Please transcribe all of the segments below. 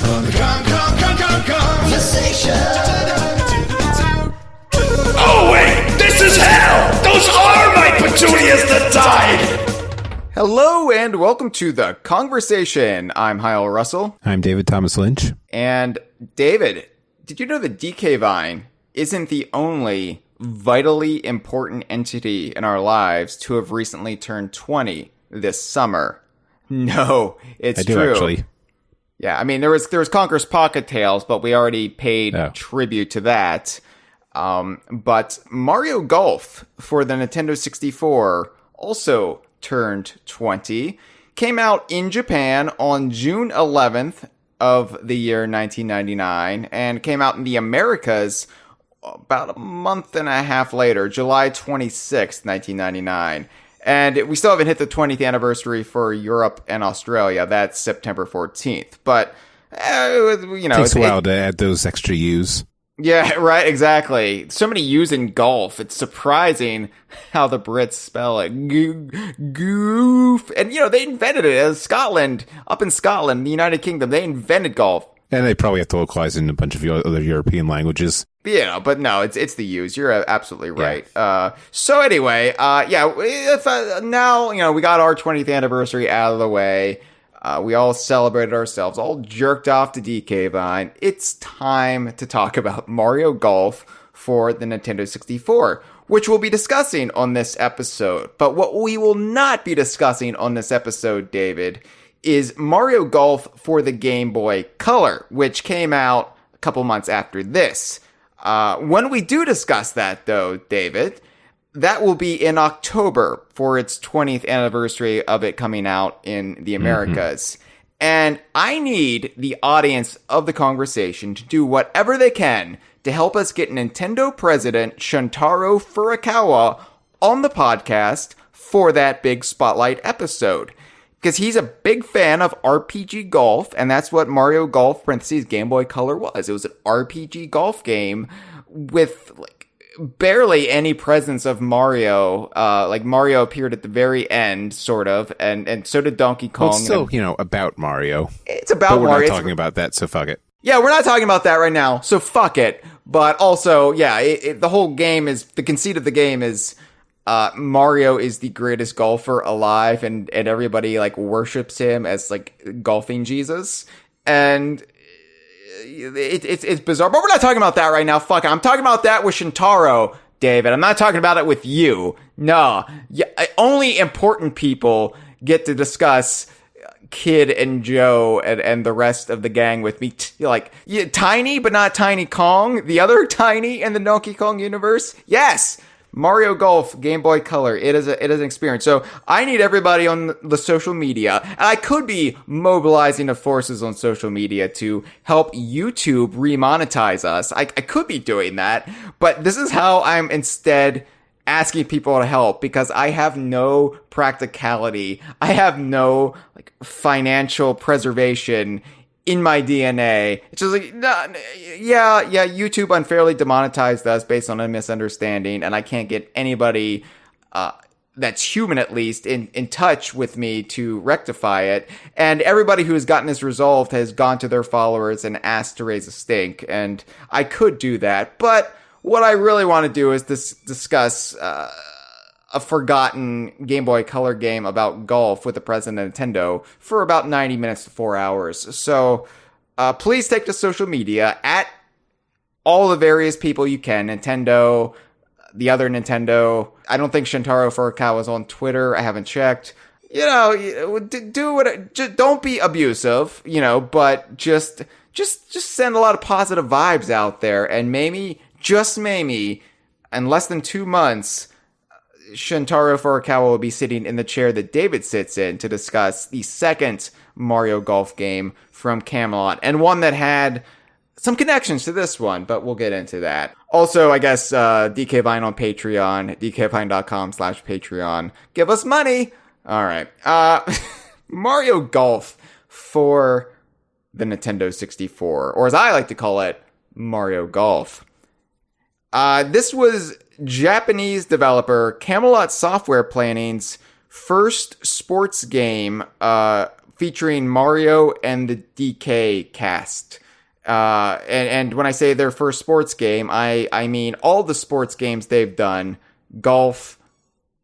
Kongversation. Oh wait, this is hell! Those are my petunias that died! Hello and welcome to the Kongversation. I'm Hyle Russell. I'm David Thomas Lynch. And David, did you know that DK Vine isn't the only vitally important entity in our lives to have recently turned 20 this summer? No, it's true. I do actually. Yeah, I mean, there was Conker's Pocket Tales, but we already paid tribute to that. But Mario Golf for the Nintendo 64 also turned 20. Came out in Japan on June 11th of the year 1999, and came out in the Americas about a month and a half later, July 26th, 1999. And we still haven't hit the 20th anniversary for Europe and Australia. That's September 14th. But, you know. Takes a while to add those extra U's. Yeah, right, exactly. So many U's in golf. It's surprising how the Brits spell it. Goof. And, you know, they invented it as Scotland. Up in Scotland, the United Kingdom, they invented golf. And they probably have to localize in a bunch of other European languages. Yeah, but no, it's the U's. You're absolutely right. Yeah. So anyway, now, you know, we got our 20th anniversary out of the way. We all celebrated ourselves, all jerked off to DK Vine. It's time to talk about Mario Golf for the Nintendo 64, which we'll be discussing on this episode. But what we will not be discussing on this episode, David, is Mario Golf for the Game Boy Color, which came out a couple months after this. When we do discuss that, though, David, that will be in October for its 20th anniversary of it coming out in the Americas. And I need the audience of the Kongversation to do whatever they can to help us get Nintendo President Shuntaro Furukawa on the podcast for that big spotlight episode. Because he's a big fan of RPG golf, and that's what Mario Golf (parentheses Game Boy Color) was. It was an RPG golf game with like barely any presence of Mario. Like Mario appeared at the very end, sort of, and so did Donkey Kong. Well, it's still, you know, about Mario. It's about but we're Mario. We're not talking about that, so fuck it. Yeah, we're not talking about that right now, so fuck it. But also, yeah, the whole game is, the conceit of the game is, Mario is the greatest golfer alive, and everybody like worships him as like golfing Jesus, and it's bizarre. But we're not talking about that right now. Fuck it. I'm talking about that with Shintaro, David. I'm not talking about it with you. No, only important people get to discuss Kid and Joe and the rest of the gang with me. Tiny, but not Tiny Kong. The other Tiny in the Donkey Kong universe. Yes. Mario Golf, Game Boy Color, it is an experience. So I need everybody on the social media, and I could be mobilizing the forces on social media to help YouTube remonetize us. I could be doing that, but this is how I'm instead asking people to help, because I have no practicality. I have no like financial preservation in my DNA. It's just like, yeah, YouTube unfairly demonetized us based on a misunderstanding, and I can't get anybody that's human, at least, in touch with me to rectify it. And everybody who has gotten this resolved has gone to their followers and asked to raise a stink, and I could do that. But what I really want to do is discuss a forgotten Game Boy Color game about golf with the president of Nintendo for about 90 minutes to 4 hours. So please take to social media at all the various people you can. Nintendo, the other Nintendo. I don't think Shintaro Furukawa is on Twitter. I haven't checked. You know, do what. Just don't be abusive. You know, but just send a lot of positive vibes out there, and maybe, just maybe, in less than 2 months, Shuntaro Furukawa will be sitting in the chair that David sits in to discuss the second Mario Golf game from Camelot, and one that had some connections to this one, but we'll get into that. Also, I guess, DK Vine on Patreon, dkvine.com/Patreon. Give us money! Alright. Mario Golf for the Nintendo 64, or as I like to call it, Mario Golf. This was Japanese developer Camelot Software Planning's first sports game featuring Mario and the DK cast. And when I say their first sports game, I mean all the sports games they've done, golf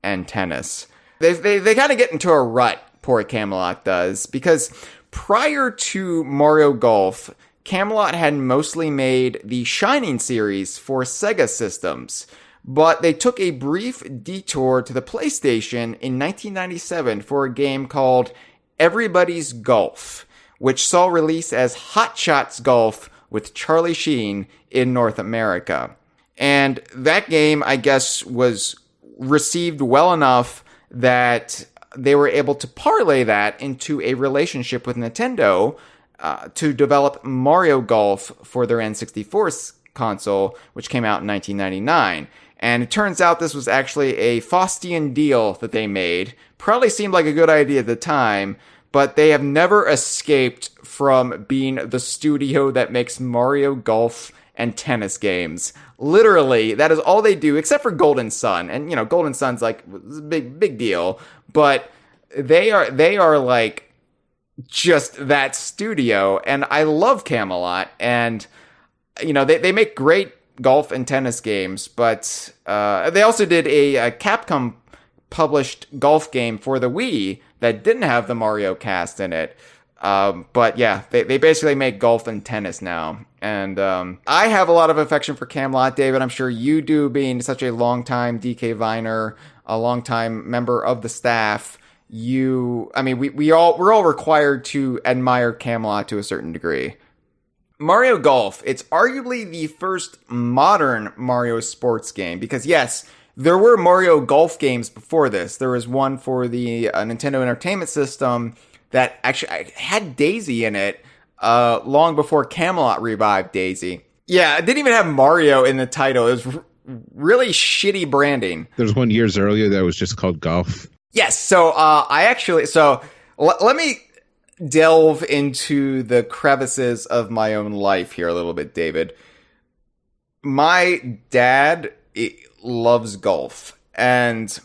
and tennis. They kind of get into a rut, poor Camelot does, because prior to Mario Golf, Camelot had mostly made the Shining series for Sega systems, but they took a brief detour to the PlayStation in 1997 for a game called Everybody's Golf, which saw release as Hot Shots Golf with Charlie Sheen in North America. And that game, I guess, was received well enough that they were able to parlay that into a relationship with Nintendo to develop Mario Golf for their N64 console, which came out in 1999. And it turns out this was actually a Faustian deal that they made. Probably seemed like a good idea at the time, but they have never escaped from being the studio that makes Mario Golf and tennis games. Literally, that is all they do, except for Golden Sun. And, you know, Golden Sun's like a big deal, but they are like just that studio. And I love Camelot, and, you know, they make great golf and tennis games, but they also did a Capcom published golf game for the Wii that didn't have the Mario cast in it. But yeah, they basically make golf and tennis now. And I have a lot of affection for Camelot, David. I'm sure you do, being such a longtime DK Viner, a longtime member of the staff. We're all required to admire Camelot to a certain degree. Mario Golf, it's arguably the first modern Mario sports game, because yes, there were Mario Golf games before this. There was one for the Nintendo Entertainment System that actually had Daisy in it long before Camelot revived Daisy. Yeah, it didn't even have Mario in the title. It was really shitty branding. There was one years earlier that was just called Golf. Yes, so let me delve into the crevices of my own life here a little bit, David. My dad loves golf, and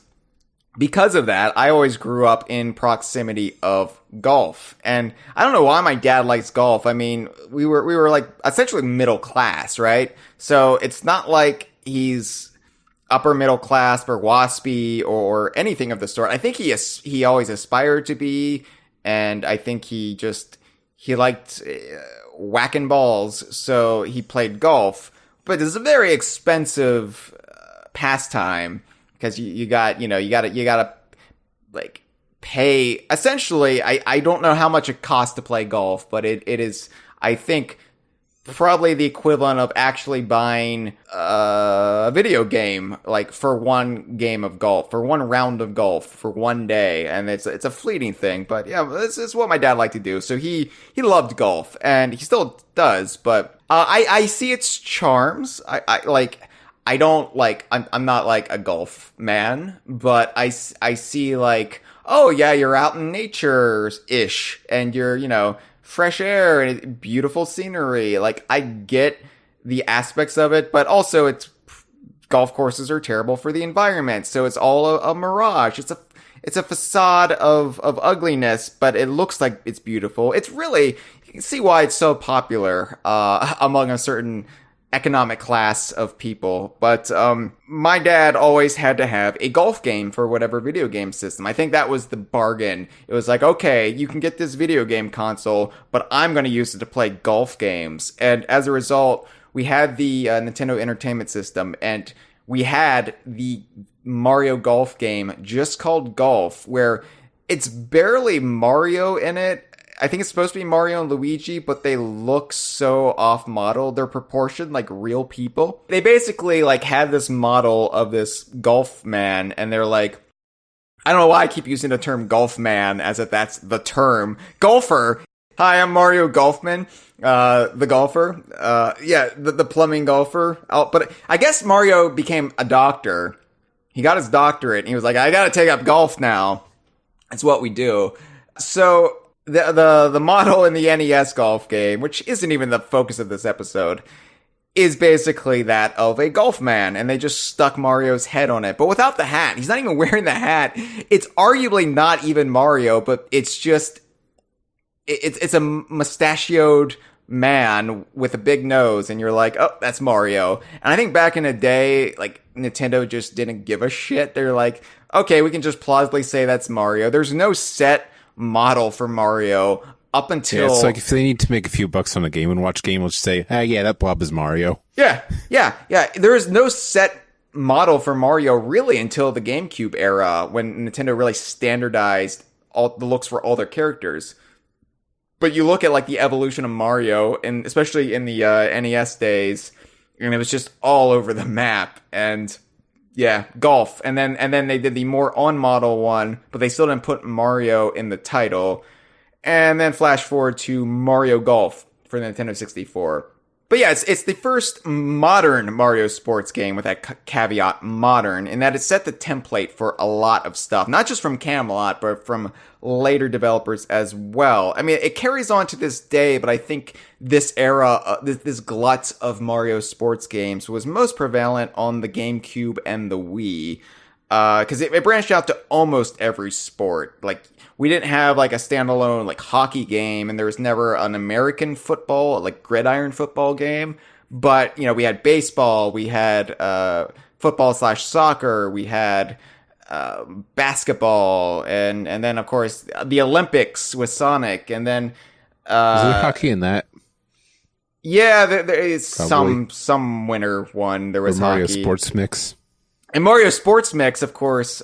because of that, I always grew up in proximity of golf. And I don't know why my dad likes golf. I mean, we were like essentially middle class, right? So it's not like he's upper middle class or waspy or anything of the sort. I think he always aspired to be, and I think he liked whacking balls, so he played golf. But it's a very expensive pastime, because you gotta like pay. Essentially, I don't know how much it costs to play golf, but it is, I think, probably the equivalent of actually buying a video game, like for one game of golf, for one round of golf, for one day. And it's a fleeting thing, but yeah, this is what my dad liked to do. So he loved golf, and he still does, but I see its charms. I'm not like a golf man, but I see like, oh yeah, you're out in nature-ish, and you're, fresh air and beautiful scenery. Like, I get the aspects of it, but also golf courses are terrible for the environment, so it's all a mirage. It's a facade of ugliness, but it looks like it's beautiful. It's really, you can see why it's so popular among a certain economic class of people. But my dad always had to have a golf game for whatever video game system. I think that was the bargain. It was like, okay, you can get this video game console, but I'm going to use it to play golf games. And as a result, we had the Nintendo Entertainment System, and we had the Mario Golf game just called Golf, where it's barely Mario in it. I think it's supposed to be Mario and Luigi, but they look so off-model. They're proportioned like real people. They basically like had this model of this golf man, and they're like, I don't know why I keep using the term golf man as if that's the term. Golfer. Hi, I'm Mario Golfman, the golfer. The plumbing golfer. But I guess Mario became a doctor. He got his doctorate, and he was like, I gotta take up golf now. That's what we do. So the model in the NES golf game, which isn't even the focus of this episode, is basically that of a golf man, and they just stuck Mario's head on it, but without the hat. He's not even wearing the hat. It's arguably not even Mario, but it's just it's a mustachioed man with a big nose, and you're like, oh, that's Mario. And I think back in the day, like, Nintendo just didn't give a shit. They're like, okay, we can just plausibly say that's Mario. There's no set model for Mario up until... Yeah, it's like if they need to make a few bucks on a Game & Watch game, we'll just say, yeah, that blob is Mario. Yeah. There is no set model for Mario really until the GameCube era, when Nintendo really standardized all the looks for all their characters. But you look at like the evolution of Mario, and especially in the NES days, and it was just all over the map. And yeah, golf, and then they did the more on-model one, but they still didn't put Mario in the title. And then flash forward to Mario Golf for the Nintendo 64. But yeah, it's the first modern Mario sports game, with that caveat, modern, in that it set the template for a lot of stuff. Not just from Camelot, but from later developers as well. I mean, it carries on to this day, but I think this era, this glut of Mario sports games was most prevalent on the GameCube and the Wii. Because it branched out to almost every sport. Like, we didn't have like a standalone like hockey game, and there was never an American football, like gridiron football game. But, you know, we had baseball, we had football/soccer, we had basketball, and then of course the Olympics with Sonic, and then Is there hockey in that? Yeah, there is Probably. some winter one. There was Or Mario hockey. Sports Mix. And Mario Sports Mix, of course.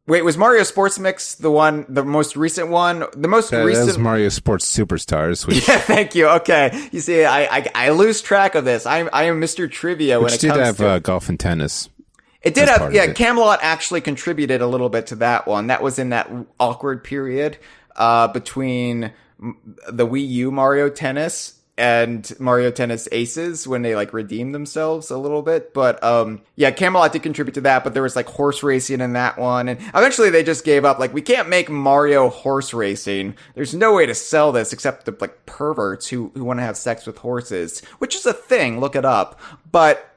Wait, was Mario Sports Mix the most recent one? The most That recent. was Mario Sports Superstars, which, Yeah, thank you. Okay, you see, I lose track of this. I am Mr. Trivia when which it did comes have to. golf and tennis. It did as have, part of yeah. it. Camelot actually contributed a little bit to that one. That was in that awkward period between the Wii U Mario Tennis and Mario Tennis Aces, when they like redeemed themselves a little bit. But yeah, Camelot did contribute to that, but there was like horse racing in that one, and eventually they just gave up. Like, we can't make Mario horse racing. There's no way to sell this except to like perverts who want to have sex with horses, which is a thing. Look it up. But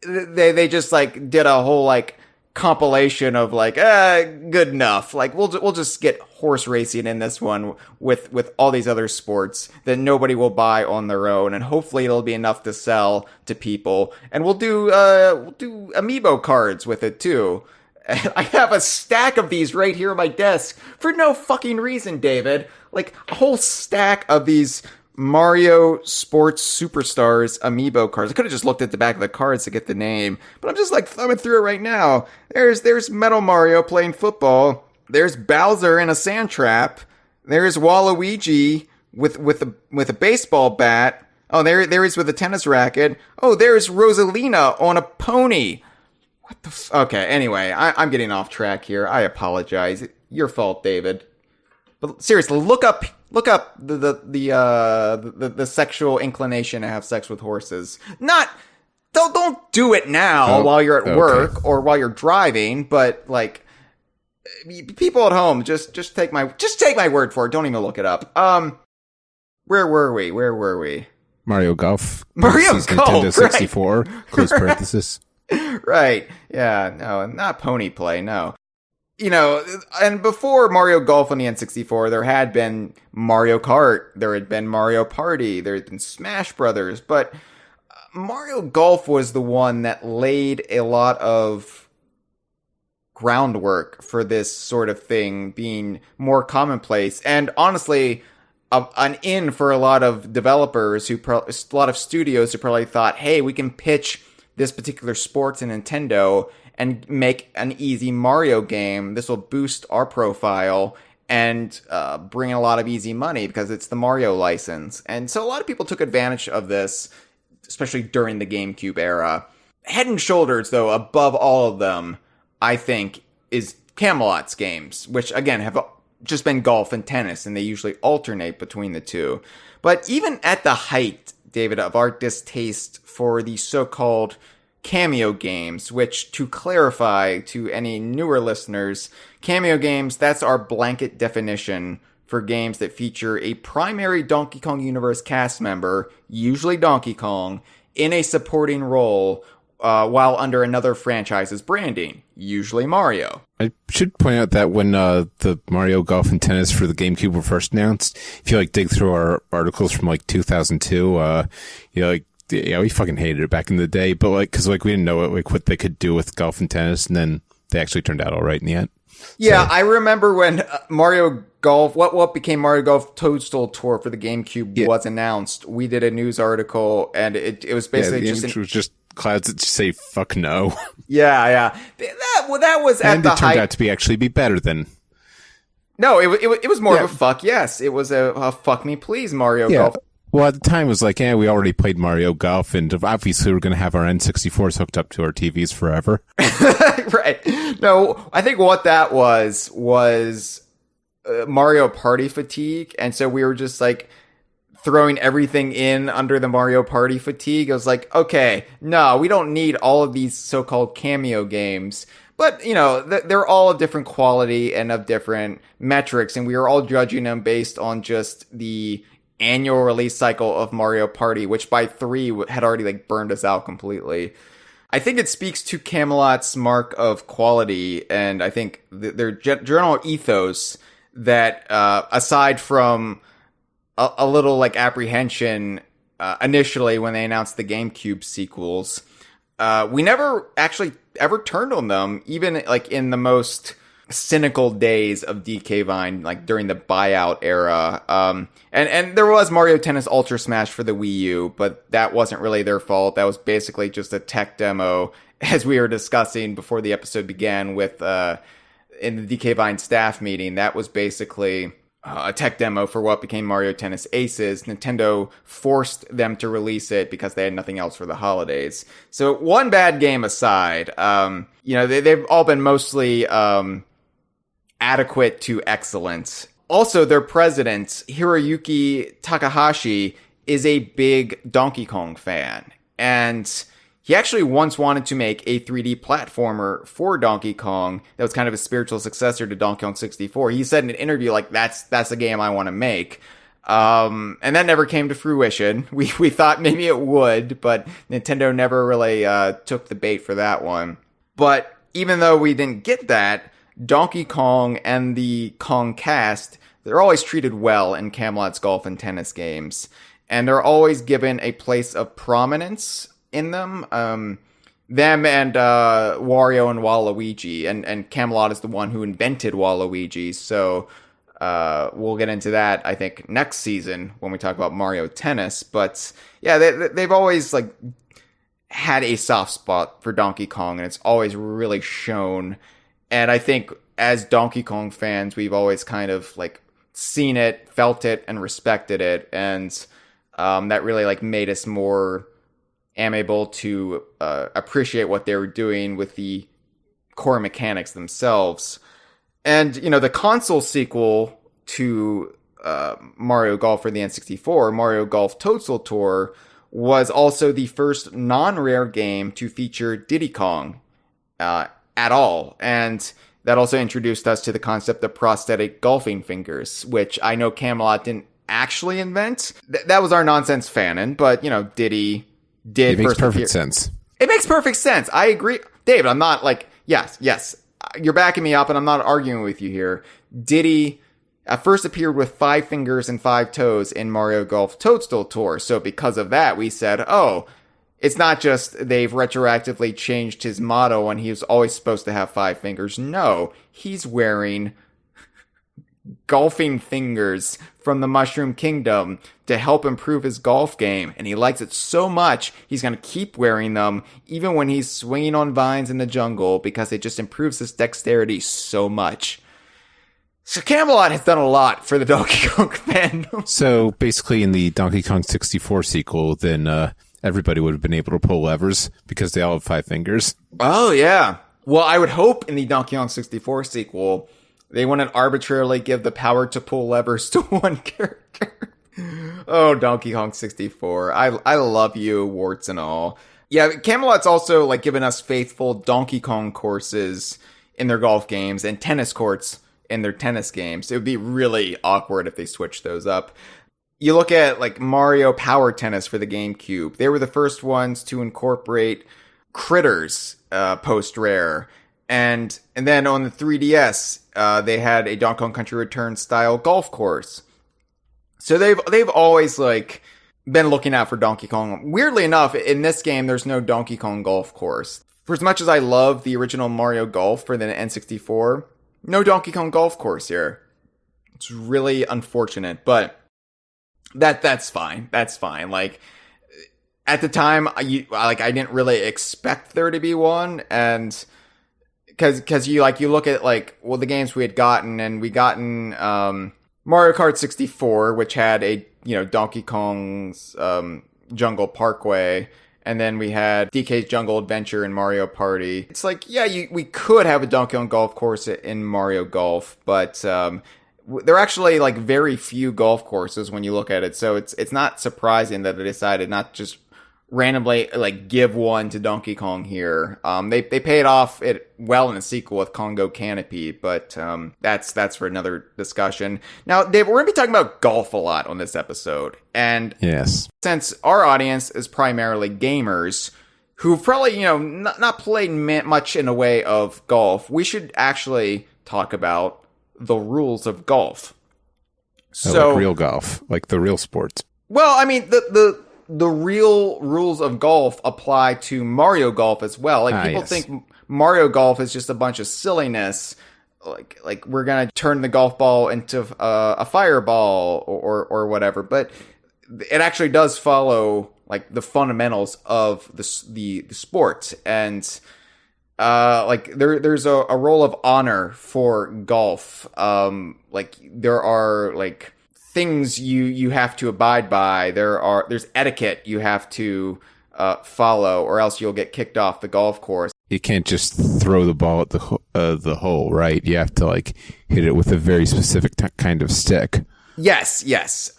they just like did a whole like compilation of like, good enough. Like, we'll just get horse racing in this one with all these other sports that nobody will buy on their own, and hopefully it'll be enough to sell to people. And we'll do amiibo cards with it too. I have a stack of these right here on my desk for no fucking reason, David. Like, a whole stack of these Mario Sports Superstars amiibo cards. I could have just looked at the back of the cards to get the name, but I'm just like thumbing through it right now. There's Metal Mario playing football. There's Bowser in a sand trap. There's Waluigi with a baseball bat. Oh, there he's with a tennis racket. Oh, there's Rosalina on a pony. What the okay, anyway, I'm getting off track here. I apologize. Your fault, David. But seriously, look up the sexual inclination to have sex with horses. Don't do it now while you're at work or while you're driving, but like, people at home, just take my word for it. Don't even look it up. Where were we? Mario Golf. Mario Season Golf, Nintendo 64, close parenthesis. Right. Yeah, no, not pony play, no. You know, and before Mario Golf on the N64, there had been Mario Kart, there had been Mario Party, there had been Smash Brothers, but Mario Golf was the one that laid a lot of groundwork for this sort of thing being more commonplace. And honestly, an in for a lot of developers a lot of studios who probably thought, hey, we can pitch this particular sport to Nintendo and make an easy Mario game. This will boost our profile and bring in a lot of easy money because it's the Mario license. And so a lot of people took advantage of this, especially during the GameCube era. Head and shoulders, though, above all of them, I think, is Camelot's games, which, again, have just been golf and tennis, and they usually alternate between the two. But even at the height, David, of our distaste for the so-called cameo games, which, to clarify to any newer listeners, cameo games, that's our blanket definition for games that feature a primary Donkey Kong Universe cast member, usually Donkey Kong, in a supporting role, while under another franchise's branding, usually Mario. I should point out that when the Mario Golf and Tennis for the GameCube were first announced, if you dig through our articles from 2002, we fucking hated it back in the day, but because we didn't know what they could do with golf and tennis, and then they actually turned out all right in the end. Yeah, I remember when Mario Golf, what became Mario Golf Toadstool Tour for the GameCube was announced. We did a news article, and it was basically it was just clouds that say "fuck no." Yeah. That was at and the it turned out to be better than. No, it was more of a fuck yes. It was a fuck me please Mario Golf. Well, at the time, it was we already played Mario Golf, and obviously we're going to have our N64s hooked up to our TVs forever. Right. No, I think what that was Mario Party fatigue, and so we were just throwing everything in under the Mario Party fatigue. I was like, okay, no, we don't need all of these so-called cameo games. But, they're all of different quality and of different metrics, and we were all judging them based on just the annual release cycle of Mario Party, which by 3 had already burned us out completely. I think it speaks to Camelot's mark of quality, and I think their general ethos that, aside from a little apprehension initially when they announced the GameCube sequels, we never actually ever turned on them, even in the most cynical days of DK Vine, during the buyout era. And there was Mario Tennis Ultra Smash for the Wii U, but that wasn't really their fault. That was basically just a tech demo, as we were discussing before the episode began with in the DK Vine staff meeting. That was basically a tech demo for what became Mario Tennis Aces. Nintendo forced them to release it because they had nothing else for the holidays. So one bad game aside, they've all been mostly adequate to excellent. Also, their president, Hiroyuki Takahashi, is a big Donkey Kong fan. And he actually once wanted to make a 3D platformer for Donkey Kong that was kind of a spiritual successor to Donkey Kong 64. He said in an interview, that's a game I want to make. And that never came to fruition. We thought maybe it would, but Nintendo never really took the bait for that one. But even though we didn't get that, Donkey Kong and the Kong cast, they're always treated well in Camelot's golf and tennis games. And they're always given a place of prominence in them. Them and Wario and Waluigi. And Camelot is the one who invented Waluigi. So we'll get into that, I think, next season when we talk about Mario Tennis. But yeah, they've always had a soft spot for Donkey Kong, and it's always really shown. And I think as Donkey Kong fans, we've always kind of seen it, felt it, and respected it. And that really made us more amiable to appreciate what they were doing with the core mechanics themselves. And, the console sequel to Mario Golf for the N64, Mario Golf Toadstool Tour, was also the first non-rare game to feature Diddy Kong at all. And that also introduced us to the concept of prosthetic golfing fingers, which I know Camelot didn't actually invent. That was our nonsense fanon, but, Diddy did. It makes perfect sense. It makes perfect sense. I agree. David, I'm not yes, you're backing me up and I'm not arguing with you here. Diddy first appeared with 5 fingers and 5 toes in Mario Golf Toadstool Tour. So because of that, we said, oh, it's not just they've retroactively changed his motto and he was always supposed to have 5 fingers. No, he's wearing golfing fingers from the Mushroom Kingdom to help improve his golf game. And he likes it so much, he's going to keep wearing them even when he's swinging on vines in the jungle because it just improves his dexterity so much. So Camelot has done a lot for the Donkey Kong fandom. So basically in the Donkey Kong 64 sequel, then everybody would have been able to pull levers because they all have 5 fingers. Oh, yeah. Well, I would hope in the Donkey Kong 64 sequel, they wouldn't arbitrarily give the power to pull levers to one character. Oh, Donkey Kong 64. I love you, warts and all. Yeah, Camelot's also given us faithful Donkey Kong courses in their golf games and tennis courts in their tennis games. It would be really awkward if they switched those up. You look at Mario Power Tennis for the GameCube. They were the first ones to incorporate Critters post rare, and then on the 3DS they had a Donkey Kong Country Returns style golf course. So they've always like been looking out for Donkey Kong. Weirdly enough, in this game there's no Donkey Kong golf course. For as much as I love the original Mario Golf for the N64, no Donkey Kong golf course here. It's really unfortunate, but that's fine. That's fine. Like at the time, I didn't really expect there to be one, and because you look at like the games we had gotten, and we gotten Mario Kart 64, which had a Donkey Kong's Jungle Parkway. And then we had DK's Jungle Adventure and Mario Party. It's like, yeah, we could have a Donkey Kong golf course in Mario Golf, but there are actually like very few golf courses when you look at it. So it's not surprising that they decided not just randomly like give one to Donkey Kong here. They paid off it well in the sequel with Congo Canopy, but that's for another discussion. Now, Dave, we're gonna be talking about golf a lot on this episode, and yes, since our audience is primarily gamers who've probably not played much in the way of golf, we should actually talk about the rules of golf. So like real golf, like the real sports. Well, I mean the real rules of golf apply to Mario Golf as well. Like people think Mario Golf is just a bunch of silliness. Like we're gonna turn the golf ball into a fireball or whatever. But it actually does follow like the fundamentals of the sport, and like there's a role of honor for golf. Like there are like things you have to abide by. There's etiquette you have to follow, or else you'll get kicked off the golf course. You can't just throw the ball at the hole, right? You have to like hit it with a very specific kind of stick. Yes.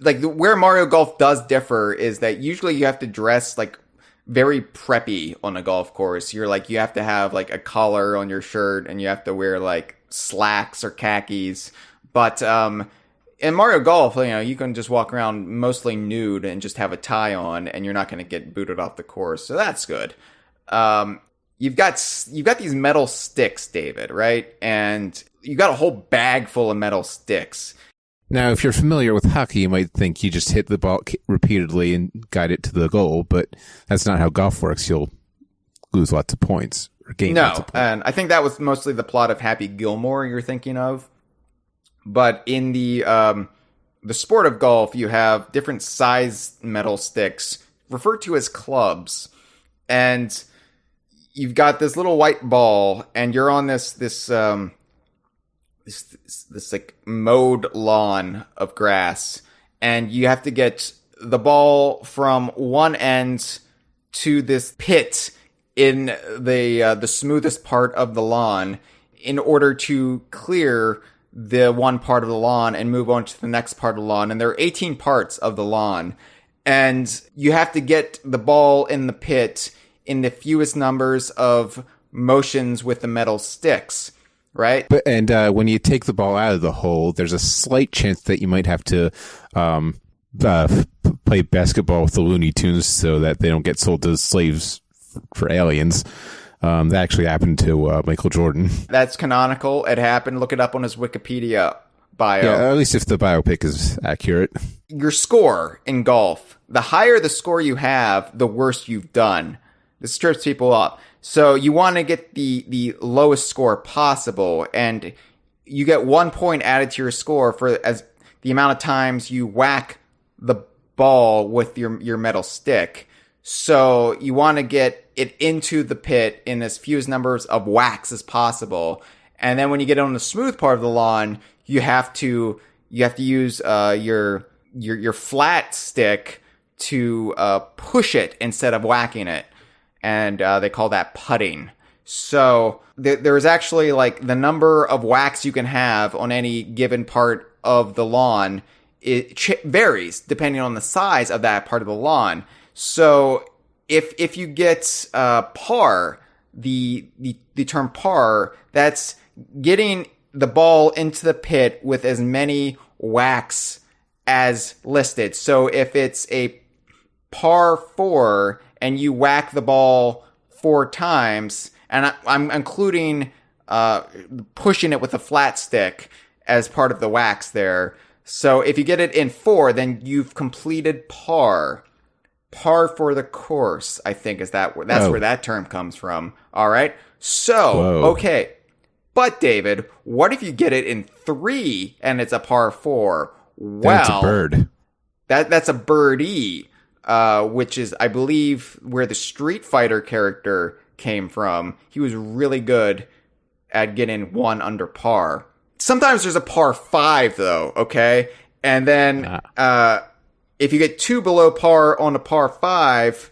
Like where Mario Golf does differ is that usually you have to dress like very preppy on a golf course. You have to have like a collar on your shirt, and you have to wear like slacks or khakis. But in Mario Golf, you can just walk around mostly nude and just have a tie on, and you're not going to get booted off the course. So that's good. You've got these metal sticks, David, right? And you got a whole bag full of metal sticks. Now, if you're familiar with hockey, you might think you just hit the ball repeatedly and guide it to the goal, but that's not how golf works. You'll lose lots of points or gain lots of points. And I think that was mostly the plot of Happy Gilmore you're thinking of. But in the sport of golf, you have different size metal sticks referred to as clubs, and you've got this little white ball, and you're on this like mowed lawn of grass, and you have to get the ball from one end to this pit in the smoothest part of the lawn in order to clear the one part of the lawn and move on to the next part of the lawn. And there are 18 parts of the lawn, and you have to get the ball in the pit in the fewest numbers of motions with the metal sticks, right? And when you take the ball out of the hole, there's a slight chance that you might have to play basketball with the Looney Tunes so that they don't get sold as slaves for aliens. That actually happened to Michael Jordan. That's canonical. It happened. Look it up on his Wikipedia bio. Yeah, at least if the biopic is accurate. Your score in golf. The higher the score you have, the worse you've done. This trips people up. So you want to get the lowest score possible, and you get 1 point added to your score for as the amount of times you whack the ball with your metal stick. So you want to get it into the pit in as few numbers of whacks as possible. And then when you get on the smooth part of the lawn, you have to use your flat stick to push it instead of whacking it. And they call that putting. So there's actually like the number of whacks you can have on any given part of the lawn. It varies depending on the size of that part of the lawn. So if you get par, the term par, that's getting the ball into the pit with as many whacks as listed. So if it's a par 4 and you whack the ball 4 times, and I'm including pushing it with a flat stick as part of the wax there. So if you get it in 4, then you've completed par. Par for the course, I think that's where that term comes from. All right. So, okay. But David, what if you get it in 3 and it's a par 4? Well, that's a bird. That's a birdie, which is, I believe, where the Street Fighter character came from. He was really good at getting 1 under par. Sometimes there's a par 5 though, okay? And then if you get 2 below par on a par 5,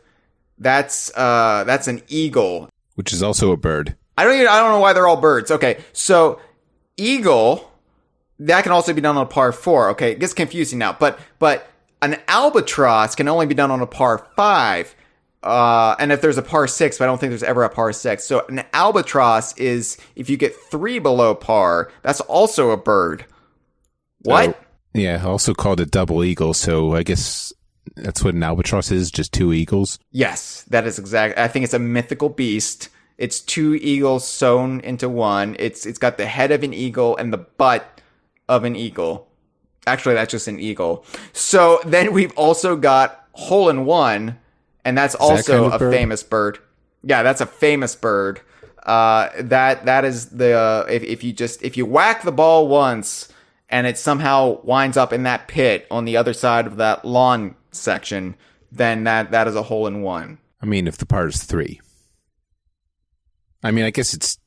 that's an eagle, which is also a bird. I don't know why they're all birds. Okay, so eagle, that can also be done on a par 4. Okay, it gets confusing now, but an albatross can only be done on a par 5. And if there's a par 6, but I don't think there's ever a par 6. So an albatross is, if you get 3 below par, that's also a bird. What? Oh, yeah, also called a double eagle. So I guess that's what an albatross is, just 2 eagles. Yes, that is exact. I think it's a mythical beast. It's 2 eagles sewn into one. It's got the head of an eagle and the butt of an eagle. Actually, that's just an eagle. So then we've also got hole in one, and that's also a famous bird. Yeah, that's a famous bird. That is the if you whack the ball once and it somehow winds up in that pit on the other side of that lawn section, then that is a hole in one. I mean, if the par is 3. I mean, I guess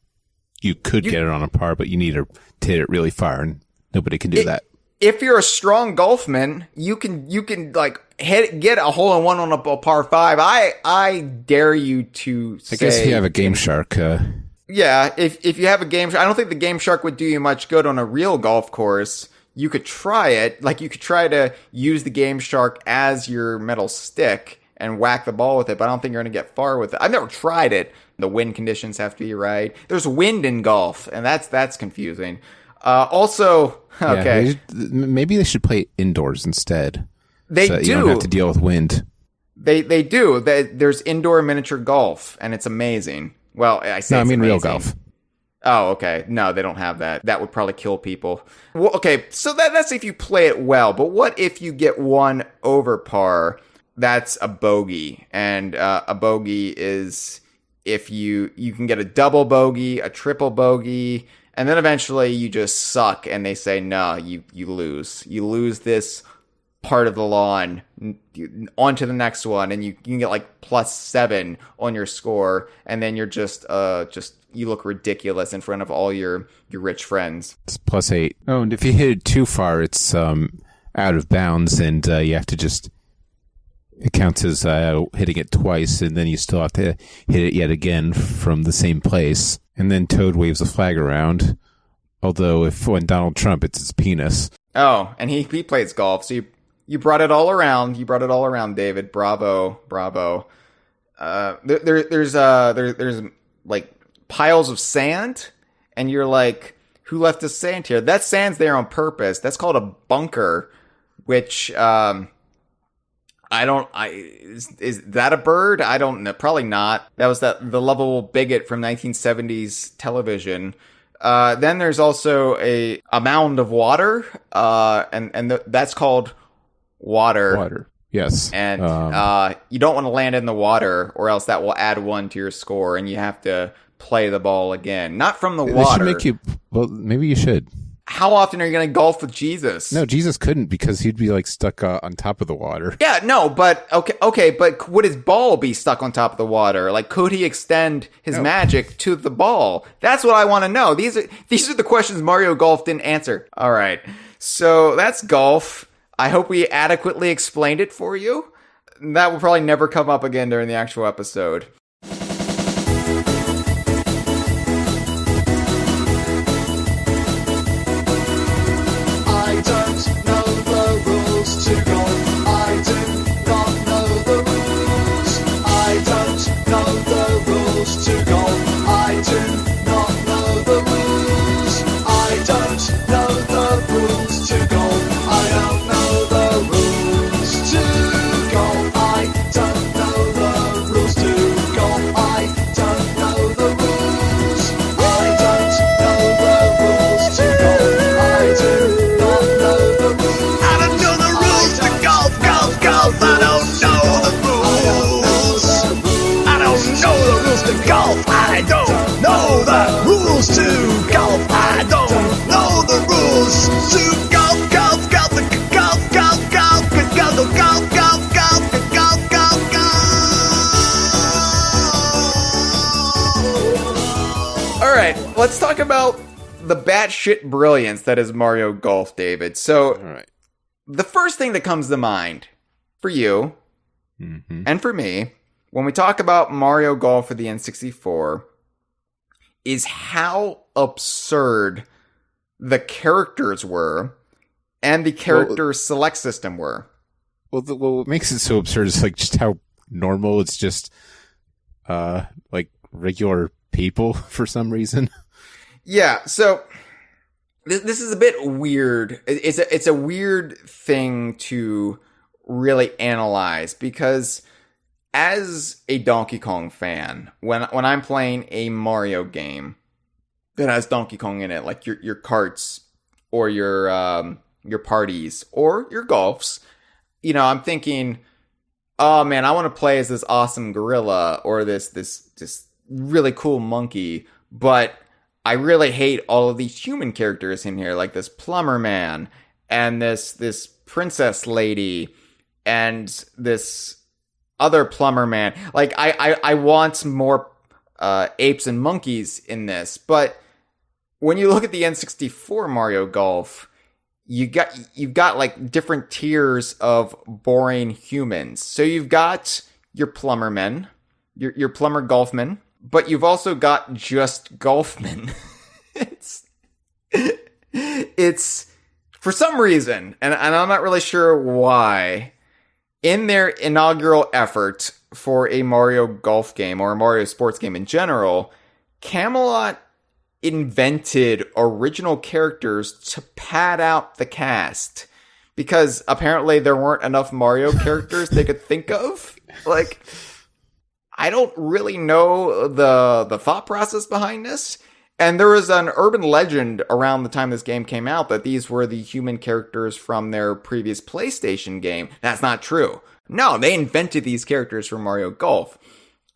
you could get it on a par, but you need to hit it really far, and nobody can do that. If you're a strong golfman, you can like get a hole in one on a par 5. I dare you to say. I guess if you have a Game Shark. Yeah, if you have a Game Shark, I don't think the Game Shark would do you much good on a real golf course. You could try it. Like, you could try to use the Game Shark as your metal stick and whack the ball with it, but I don't think you're going to get far with it. I've never tried it. The wind conditions have to be right. There's wind in golf, and that's confusing. Also, okay. Yeah, maybe they should play indoors instead. They so do. You don't have to deal with wind. They do. There's indoor miniature golf, and it's amazing. Well, I mean real golf. Oh, okay. No, they don't have that. That would probably kill people. Well, okay, so that's if you play it well. But what if you get 1 over par? That's a bogey. And a bogey is if you can get a double bogey, a triple bogey, and then eventually you just suck and they say, no, you lose. You lose this part of the lawn, on to the next one, and you can get like +7 on your score, and then you're just you look ridiculous in front of all your rich friends. It's +8. Oh, and if you hit it too far, it's out of bounds, and you have to just, it counts as hitting it twice, and then you still have to hit it yet again from the same place, and then Toad waves a flag around. Although when Donald Trump, it's his penis. Oh, and he plays golf, so you brought it all around. You brought it all around, David. Bravo. There's like piles of sand, and you're like, who left the sand here? That sand's there on purpose. That's called a bunker, which is that a bird? I don't know. Probably not. That was the lovable bigot from 1970s television. Then there's also a mound of water, and that's called water. Water. Yes. And you don't want to land in the water, or else that will add 1 to your score, and you have to play the ball again. Not from the water. They should make you. Well, maybe you should. How often are you going to golf with Jesus? No, Jesus couldn't, because he'd be like stuck on top of the water. Yeah, no, but okay, but would his ball be stuck on top of the water? Like, could he extend his magic to the ball? That's what I want to know. These are the questions Mario Golf didn't answer. All right, so that's golf. I hope we adequately explained it for you. That will probably never come up again during the actual episode. I don't know the rules to golf. I do not know the rules. I don't know the rules to golf. I do not know the rules. I don't know the rules to golf. I don't know the rules to golf. I don't know the rules to golf. rules to golf. I don't know the rules to golf, golf, golf, golf, golf, golf, golf, golf, golf, golf, golf, golf, golf, golf. All right, let's talk about the batshit brilliance that is Mario Golf, David. So, All right. the first thing that comes to mind for you and for me when we talk about Mario Golf for the N64 is how absurd the characters were and the character select system were. Well, what makes it so absurd is like just how normal it's just, like regular people for some reason. Yeah, so this is a bit weird. It's a weird thing to really analyze because as a Donkey Kong fan, when I'm playing a Mario game that has Donkey Kong in it, like your karts or your parties or your golfs, you know, I'm thinking, oh man, I want to play as this awesome gorilla or this really cool monkey, but I really hate all of these human characters in here, like this plumber man and this princess lady and this other plumber man. Like I want more apes and monkeys in this, but when you look at the N64 Mario Golf, you've got like different tiers of boring humans. So you've got your plumber men, your plumber golfmen, but you've also got just golfmen. It's for some reason, and I'm not really sure why, in their inaugural effort for a Mario Golf game or a Mario sports game in general, Camelot invented original characters to pad out the cast because apparently there weren't enough Mario characters they could think of. Like, I don't really know the thought process behind this. And there was an urban legend around the time this game came out that these were the human characters from their previous PlayStation game. That's not true. No, they invented these characters for Mario Golf.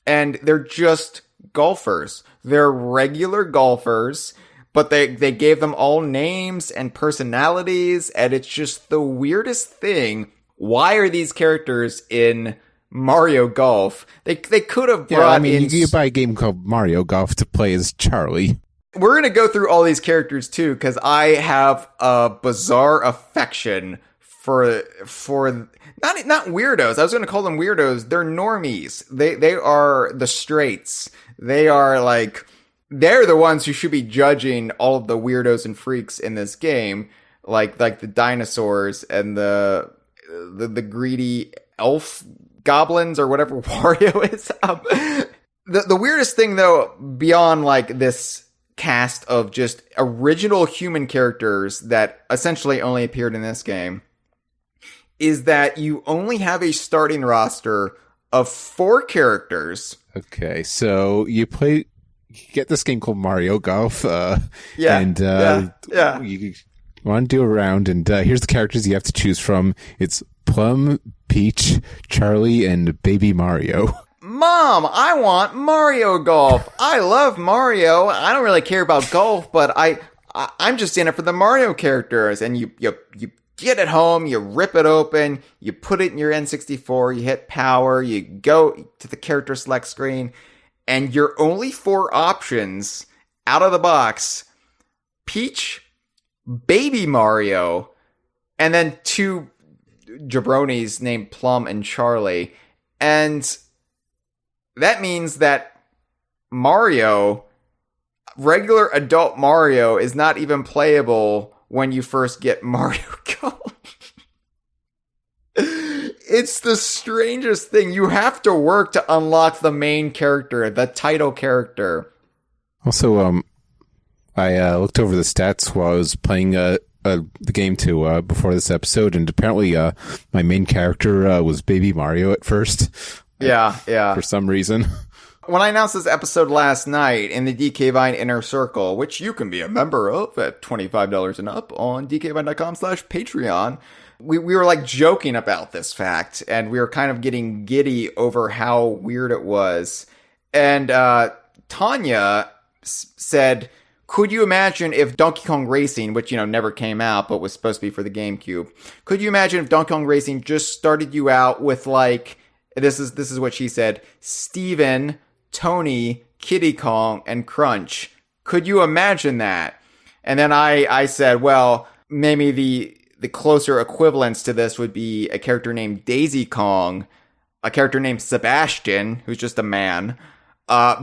And they're just golfers. They're regular golfers, but they gave them all names and personalities, and it's just the weirdest thing. Why are these characters in Mario Golf? They could have brought in... you buy a game called Mario Golf to play as Charlie. We're going to go through all these characters too, because I have a bizarre affection for not weirdos. I was going to call them weirdos. They're normies. They are the straights. They are like, they're the ones who should be judging all of the weirdos and freaks in this game, like the dinosaurs and the greedy elf goblins or whatever Wario is. The weirdest thing though, beyond like this cast of just original human characters that essentially only appeared in this game, is that you only have a starting roster of 4 characters. Okay, so you get this game called Mario Golf, You want to do a round, and here's the characters you have to choose from. It's Plum, Peach, Charlie, and Baby Mario. Mom, I want Mario Golf. I love Mario. I don't really care about golf, but I'm just in it for the Mario characters. And you get it home, you rip it open, you put it in your N64, you hit power, you go to the character select screen, and your only 4 options out of the box: Peach, Baby Mario, and then 2 jabronis named Plum and Charlie. And that means that Mario, regular adult Mario, is not even playable when you first get Mario Golf. It's the strangest thing. You have to work to unlock the main character, the title character. Also, I looked over the stats while I was playing the game too before this episode, and apparently my main character was Baby Mario at first. Yeah. For some reason. When I announced this episode last night in the DK Vine Inner Circle, which you can be a member of at $25 and up on dkvine.com/Patreon, we were like joking about this fact, and we were kind of getting giddy over how weird it was. And Tanya said, could you imagine if Donkey Kong Racing, which, never came out, but was supposed to be for the GameCube, could you imagine if Donkey Kong Racing just started you out with, like, this is what she said, Steven, Tony, Kiddy Kong, and Crunch. Could you imagine that? And then I said, well, maybe the closer equivalence to this would be a character named Daisy Kong, a character named Sebastian, who's just a man,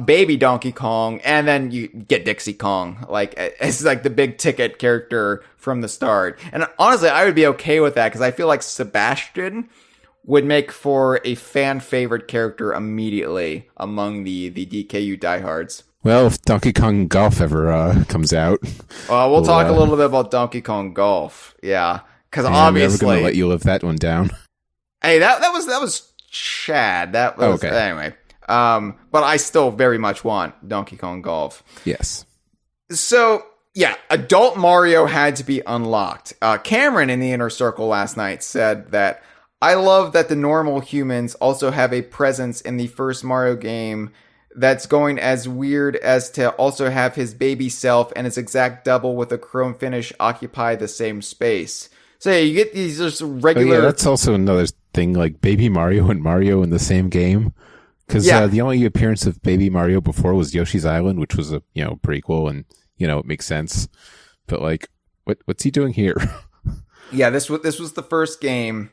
Baby Donkey Kong, and then you get Dixie Kong. Like, it's like the big ticket character from the start. And honestly, I would be okay with that, because I feel like Sebastian would make for a fan favorite character immediately among the DKU diehards. Well, if Donkey Kong Golf ever comes out, we'll talk a little bit about Donkey Kong Golf. Yeah, because obviously, I'm never going to let you live that one down. Hey, that was Chad. That was okay. Anyway. But I still very much want Donkey Kong Golf. Yes. So yeah, adult Mario had to be unlocked. Cameron in the inner circle last night said that I love that the normal humans also have a presence in the first Mario game. That's going as weird as to also have his baby self and his exact double with a chrome finish occupy the same space. So yeah, you get these just regular... Oh, yeah, that's also another thing, like Baby Mario and Mario in the same game. Because the only appearance of Baby Mario before was Yoshi's Island, which was a prequel, and it makes sense. But like, what's he doing here? Yeah, this was the first game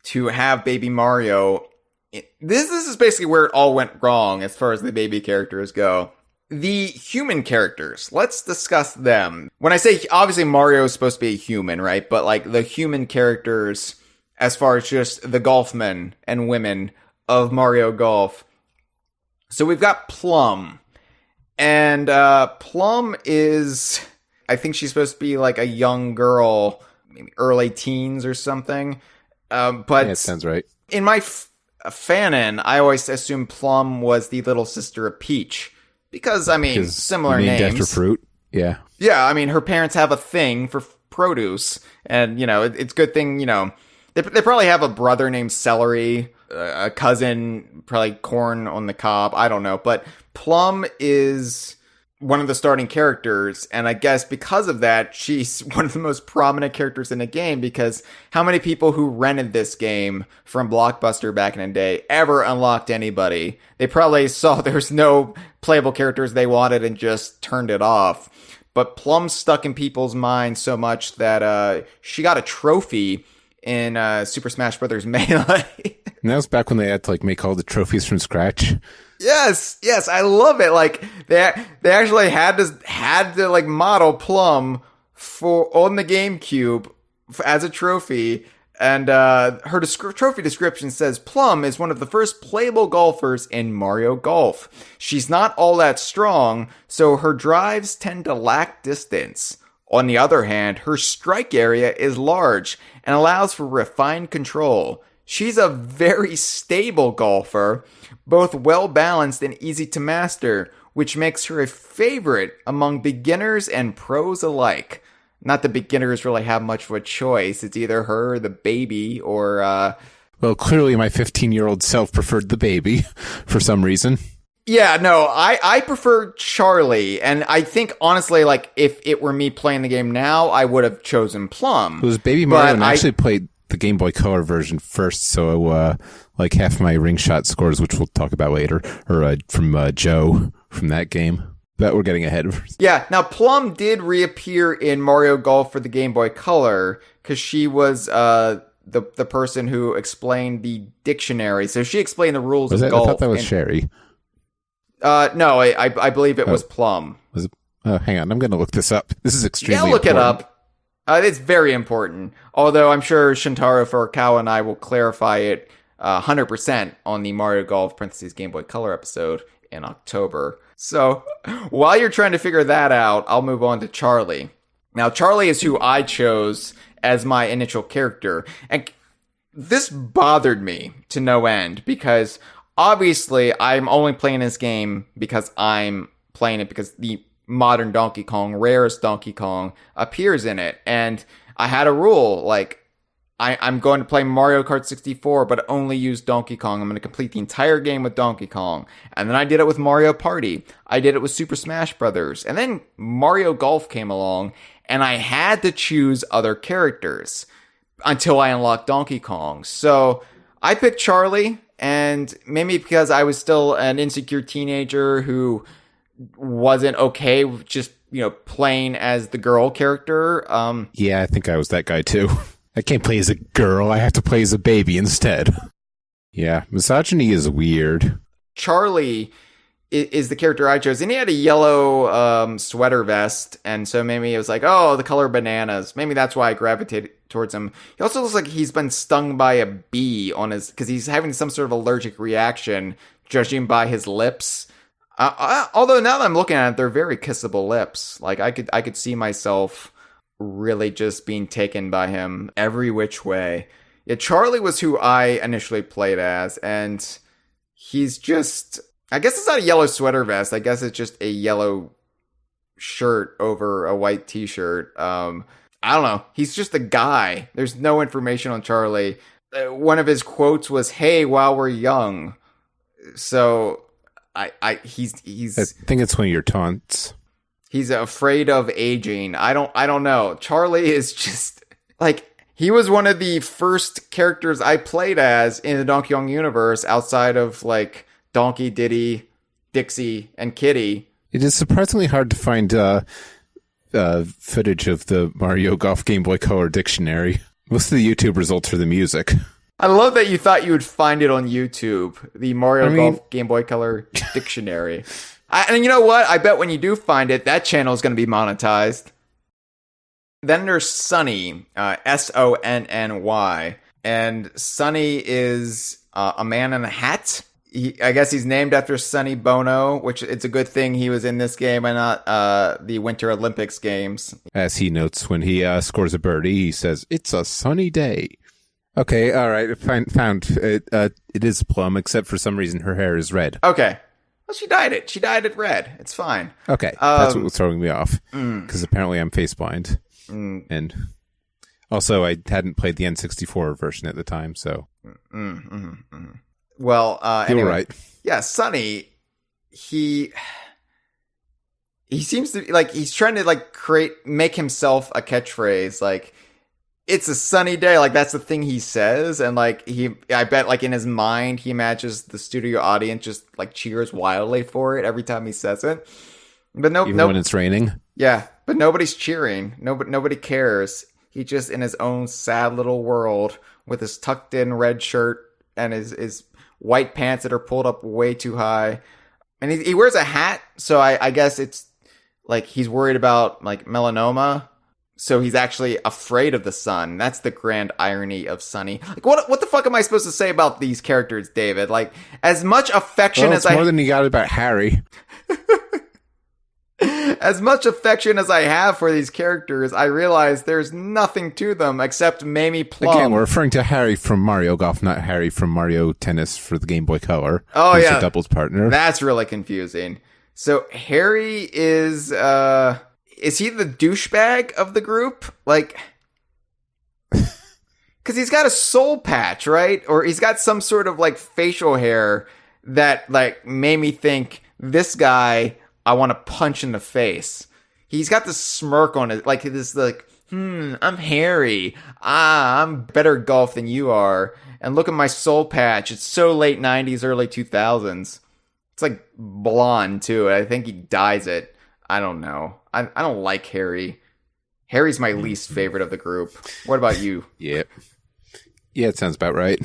to have Baby Mario. This is basically where it all went wrong as far as the baby characters go. The human characters, let's discuss them. When I say, obviously Mario is supposed to be a human, right? But like the human characters, as far as just the golfmen and women of Mario Golf. So we've got Plum. And Plum is, I think she's supposed to be like a young girl, maybe early teens or something. But yeah, it sounds right. In my fanon, I always assumed Plum was the little sister of Peach. Because, similar named names. After fruit, yeah. Yeah, her parents have a thing for produce. And, it's a good thing, they probably have a brother named Celery, a cousin, probably corn on the cob. I don't know. But Plum is one of the starting characters, and I guess because of that, she's one of the most prominent characters in the game, because how many people who rented this game from Blockbuster back in the day ever unlocked anybody? They probably saw there's no playable characters they wanted and just turned it off. But Plum stuck in people's minds so much that she got a trophy in Super Smash Bros. Melee. And that was back when they had to make all the trophies from scratch. Yes, I love it. Like they actually had to model Plum on the GameCube as a trophy, and her trophy description says Plum is one of the first playable golfers in Mario Golf. She's not all that strong, so her drives tend to lack distance. On the other hand, her strike area is large and allows for refined control. She's a very stable golfer, both well-balanced and easy to master, which makes her a favorite among beginners and pros alike. Not that beginners really have much of a choice. It's either her or the baby or... Well, clearly my 15-year-old self preferred the baby for some reason. Yeah, no, I prefer Charlie, and I think, honestly, if it were me playing the game now, I would have chosen Plum. It was Baby Mario, and I actually played the Game Boy Color version first, so half my ring shot scores, which we'll talk about later, are from Joe from that game. But we're getting ahead of. Yeah, now Plum did reappear in Mario Golf for the Game Boy Color, because she was the person who explained the dictionary. So she explained the rules of golf. I thought that was Sherry. No, I believe it was Plum. Was it? Hang on, I'm going to look this up. This is extremely look important. it up. It's very important. Although I'm sure Shintaro Furukawa and I will clarify it 100% on the Mario Golf Game Boy Color episode in October. So while you're trying to figure that out, I'll move on to Charlie. Now, Charlie is who I chose as my initial character. And this bothered me to no end, because obviously I'm only playing this game because I'm playing it because the modern Donkey Kong, rarest Donkey Kong, appears in it. And I had a rule, I'm going to play Mario Kart 64, but only use Donkey Kong. I'm going to complete the entire game with Donkey Kong. And then I did it with Mario Party. I did it with Super Smash Brothers. And then Mario Golf came along, and I had to choose other characters until I unlocked Donkey Kong. So I picked Charlie, and maybe because I was still an insecure teenager who wasn't okay with just, playing as the girl character. Yeah, I think I was that guy too. I can't play as a girl. I have to play as a baby instead. Yeah, misogyny is weird. Charlie is the character I chose, and he had a yellow sweater vest, and so maybe it was like, oh, the color bananas. Maybe that's why I gravitated towards him. He also looks like he's been stung by a bee because he's having some sort of allergic reaction, judging by his lips. Although now that I'm looking at it, they're very kissable lips. Like I could see myself really just being taken by him every which way. Yeah, Charlie was who I initially played as, and he's just, I guess it's not a yellow sweater vest. I guess it's just a yellow shirt over a white t-shirt. I don't know. He's just a guy. There's no information on Charlie. One of his quotes was, "Hey, while we're young." So he's I think it's one of your taunts. He's afraid of aging. I don't know. Charlie is just like, he was one of the first characters I played as in the Donkey Kong universe outside of like Donkey, Diddy, Dixie, and Kitty. It is surprisingly hard to find footage of the Mario Golf Game Boy Color dictionary. Most of the YouTube results are the music. I love that you thought you would find it on YouTube, the Mario Golf Game Boy Color dictionary. And you know what? I bet when you do find it, that channel is going to be monetized. Then there's Sonny, Sonny. And Sonny is a man in a hat. I guess he's named after Sonny Bono, which it's a good thing he was in this game and not the Winter Olympics games. As he notes when he scores a birdie, he says, "It's a sunny day." Okay, all right, found it. It is Plum, except for some reason her hair is red. Okay. Well, she dyed it. She dyed it red. It's fine. Okay, that's what was throwing me off. Because apparently I'm face blind. And also, I hadn't played the N64 version at the time, so. Well, anyway. You're right. Yeah, Sonny, he seems to be, like, he's trying to, like, make himself a catchphrase, like, "It's a sunny day," like, that's the thing he says, and, like, I bet, like, in his mind, he imagines the studio audience just, like, cheers wildly for it every time he says it. But Even when it's raining? Yeah, but nobody's cheering. Nobody cares. He's just in his own sad little world with his tucked-in red shirt and his white pants that are pulled up way too high. And he wears a hat, so I guess it's, like, he's worried about, like, melanoma. So he's actually afraid of the sun. That's the grand irony of Sonny. Like, what the fuck am I supposed to say about these characters, David? Like, as much affection as more than you got about Harry. As much affection as I have for these characters, I realize there's nothing to them except Mamie Plum. Again, we're referring to Harry from Mario Golf, not Harry from Mario Tennis for the Game Boy Color. Oh, who's yeah. a doubles partner. That's really confusing. So Harry is he the douchebag of the group? Like, because he's got a soul patch, right? Or he's got some sort of, like, facial hair that, like, made me think, this guy I want to punch in the face. He's got this smirk on it, like this, like, I'm Harry. I'm better at golf than you are. And look at my soul patch. It's so late 90s, early 2000s. It's like blonde too. I think he dyes it. I don't know. I don't like Harry. Harry's my least favorite of the group. What about you? Yep. Yeah, it sounds about right.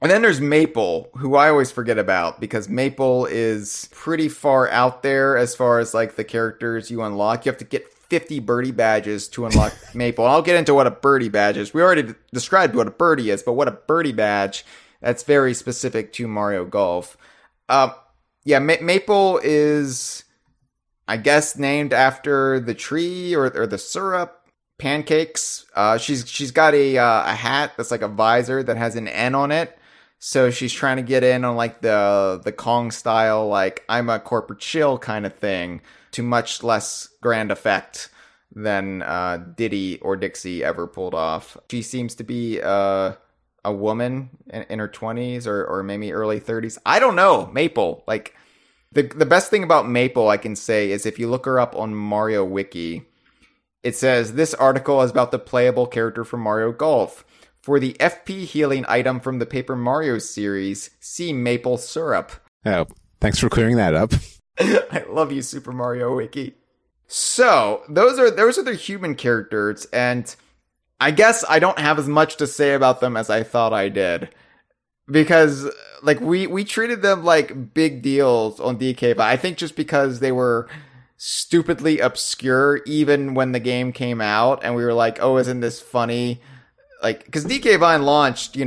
And then there's Maple, who I always forget about, because Maple is pretty far out there as far as, like, the characters you unlock. You have to get 50 birdie badges to unlock Maple. And I'll get into what a birdie badge is. We already described what a birdie is, but what a birdie badge, that's very specific to Mario Golf. Maple is, I guess, named after the tree or the syrup. Pancakes. She's got a hat that's like a visor that has an N on it. So she's trying to get in on, like, the Kong style, like, I'm a corporate shill kind of thing, to much less grand effect. than Diddy or Dixie ever pulled off. She seems to be a woman in her 20s or maybe early 30s. I don't know. Maple. Like, the best thing about Maple I can say is if you look her up on Mario Wiki, it says, this article is about the playable character from Mario Golf. For the FP healing item from the Paper Mario series, see maple syrup. Oh, thanks for clearing that up. I love you, Super Mario Wiki. So, those are their human characters, and I guess I don't have as much to say about them as I thought I did. Because, like, we treated them like big deals on DK, but I think just because they were stupidly obscure even when the game came out, and we were like, oh, isn't this funny? Like, because DK Vine launched,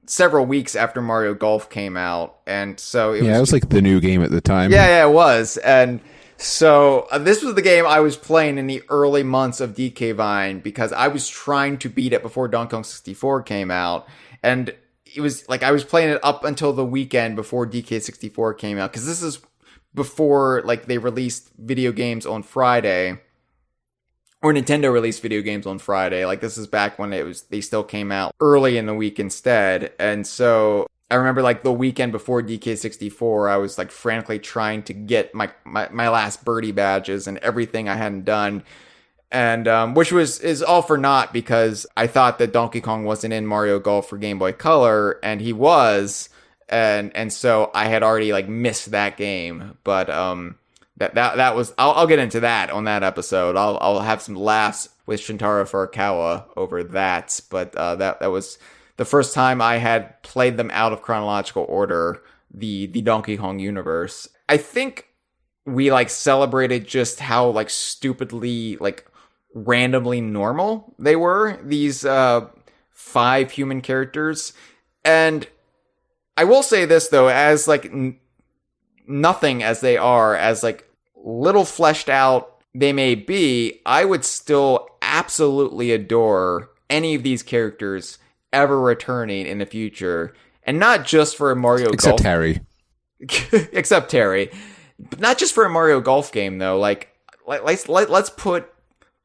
several weeks after Mario Golf came out, and so it was like the new game at the time. Yeah, it was, and so this was the game I was playing in the early months of DK Vine because I was trying to beat it before Donkey Kong 64 came out, and it was like I was playing it up until the weekend before DK 64 came out because this is before like they released video games on Friday. Or Nintendo released video games on Friday. Like, this is back when they still came out early in the week instead. And so I remember, like, the weekend before DK64, I was, like, frantically trying to get my last birdie badges and everything I hadn't done. And, which is all for naught because I thought that Donkey Kong wasn't in Mario Golf for Game Boy Color, and he was. And so I had already, like, missed that game. But, That was I'll get into that on that episode. I'll have some laughs with Shintaro Furukawa over that, but that was the first time I had played them out of chronological order, the Donkey Kong universe. I think we like celebrated just how like stupidly like randomly normal they were, these 5 human characters. And I will say this though, as like nothing as they are, as like little fleshed out they may be, I would still absolutely adore any of these characters ever returning in the future. And not just for a Mario Except Golf... Harry. Except Terry. But not just for a Mario Golf game, though. Like, let's put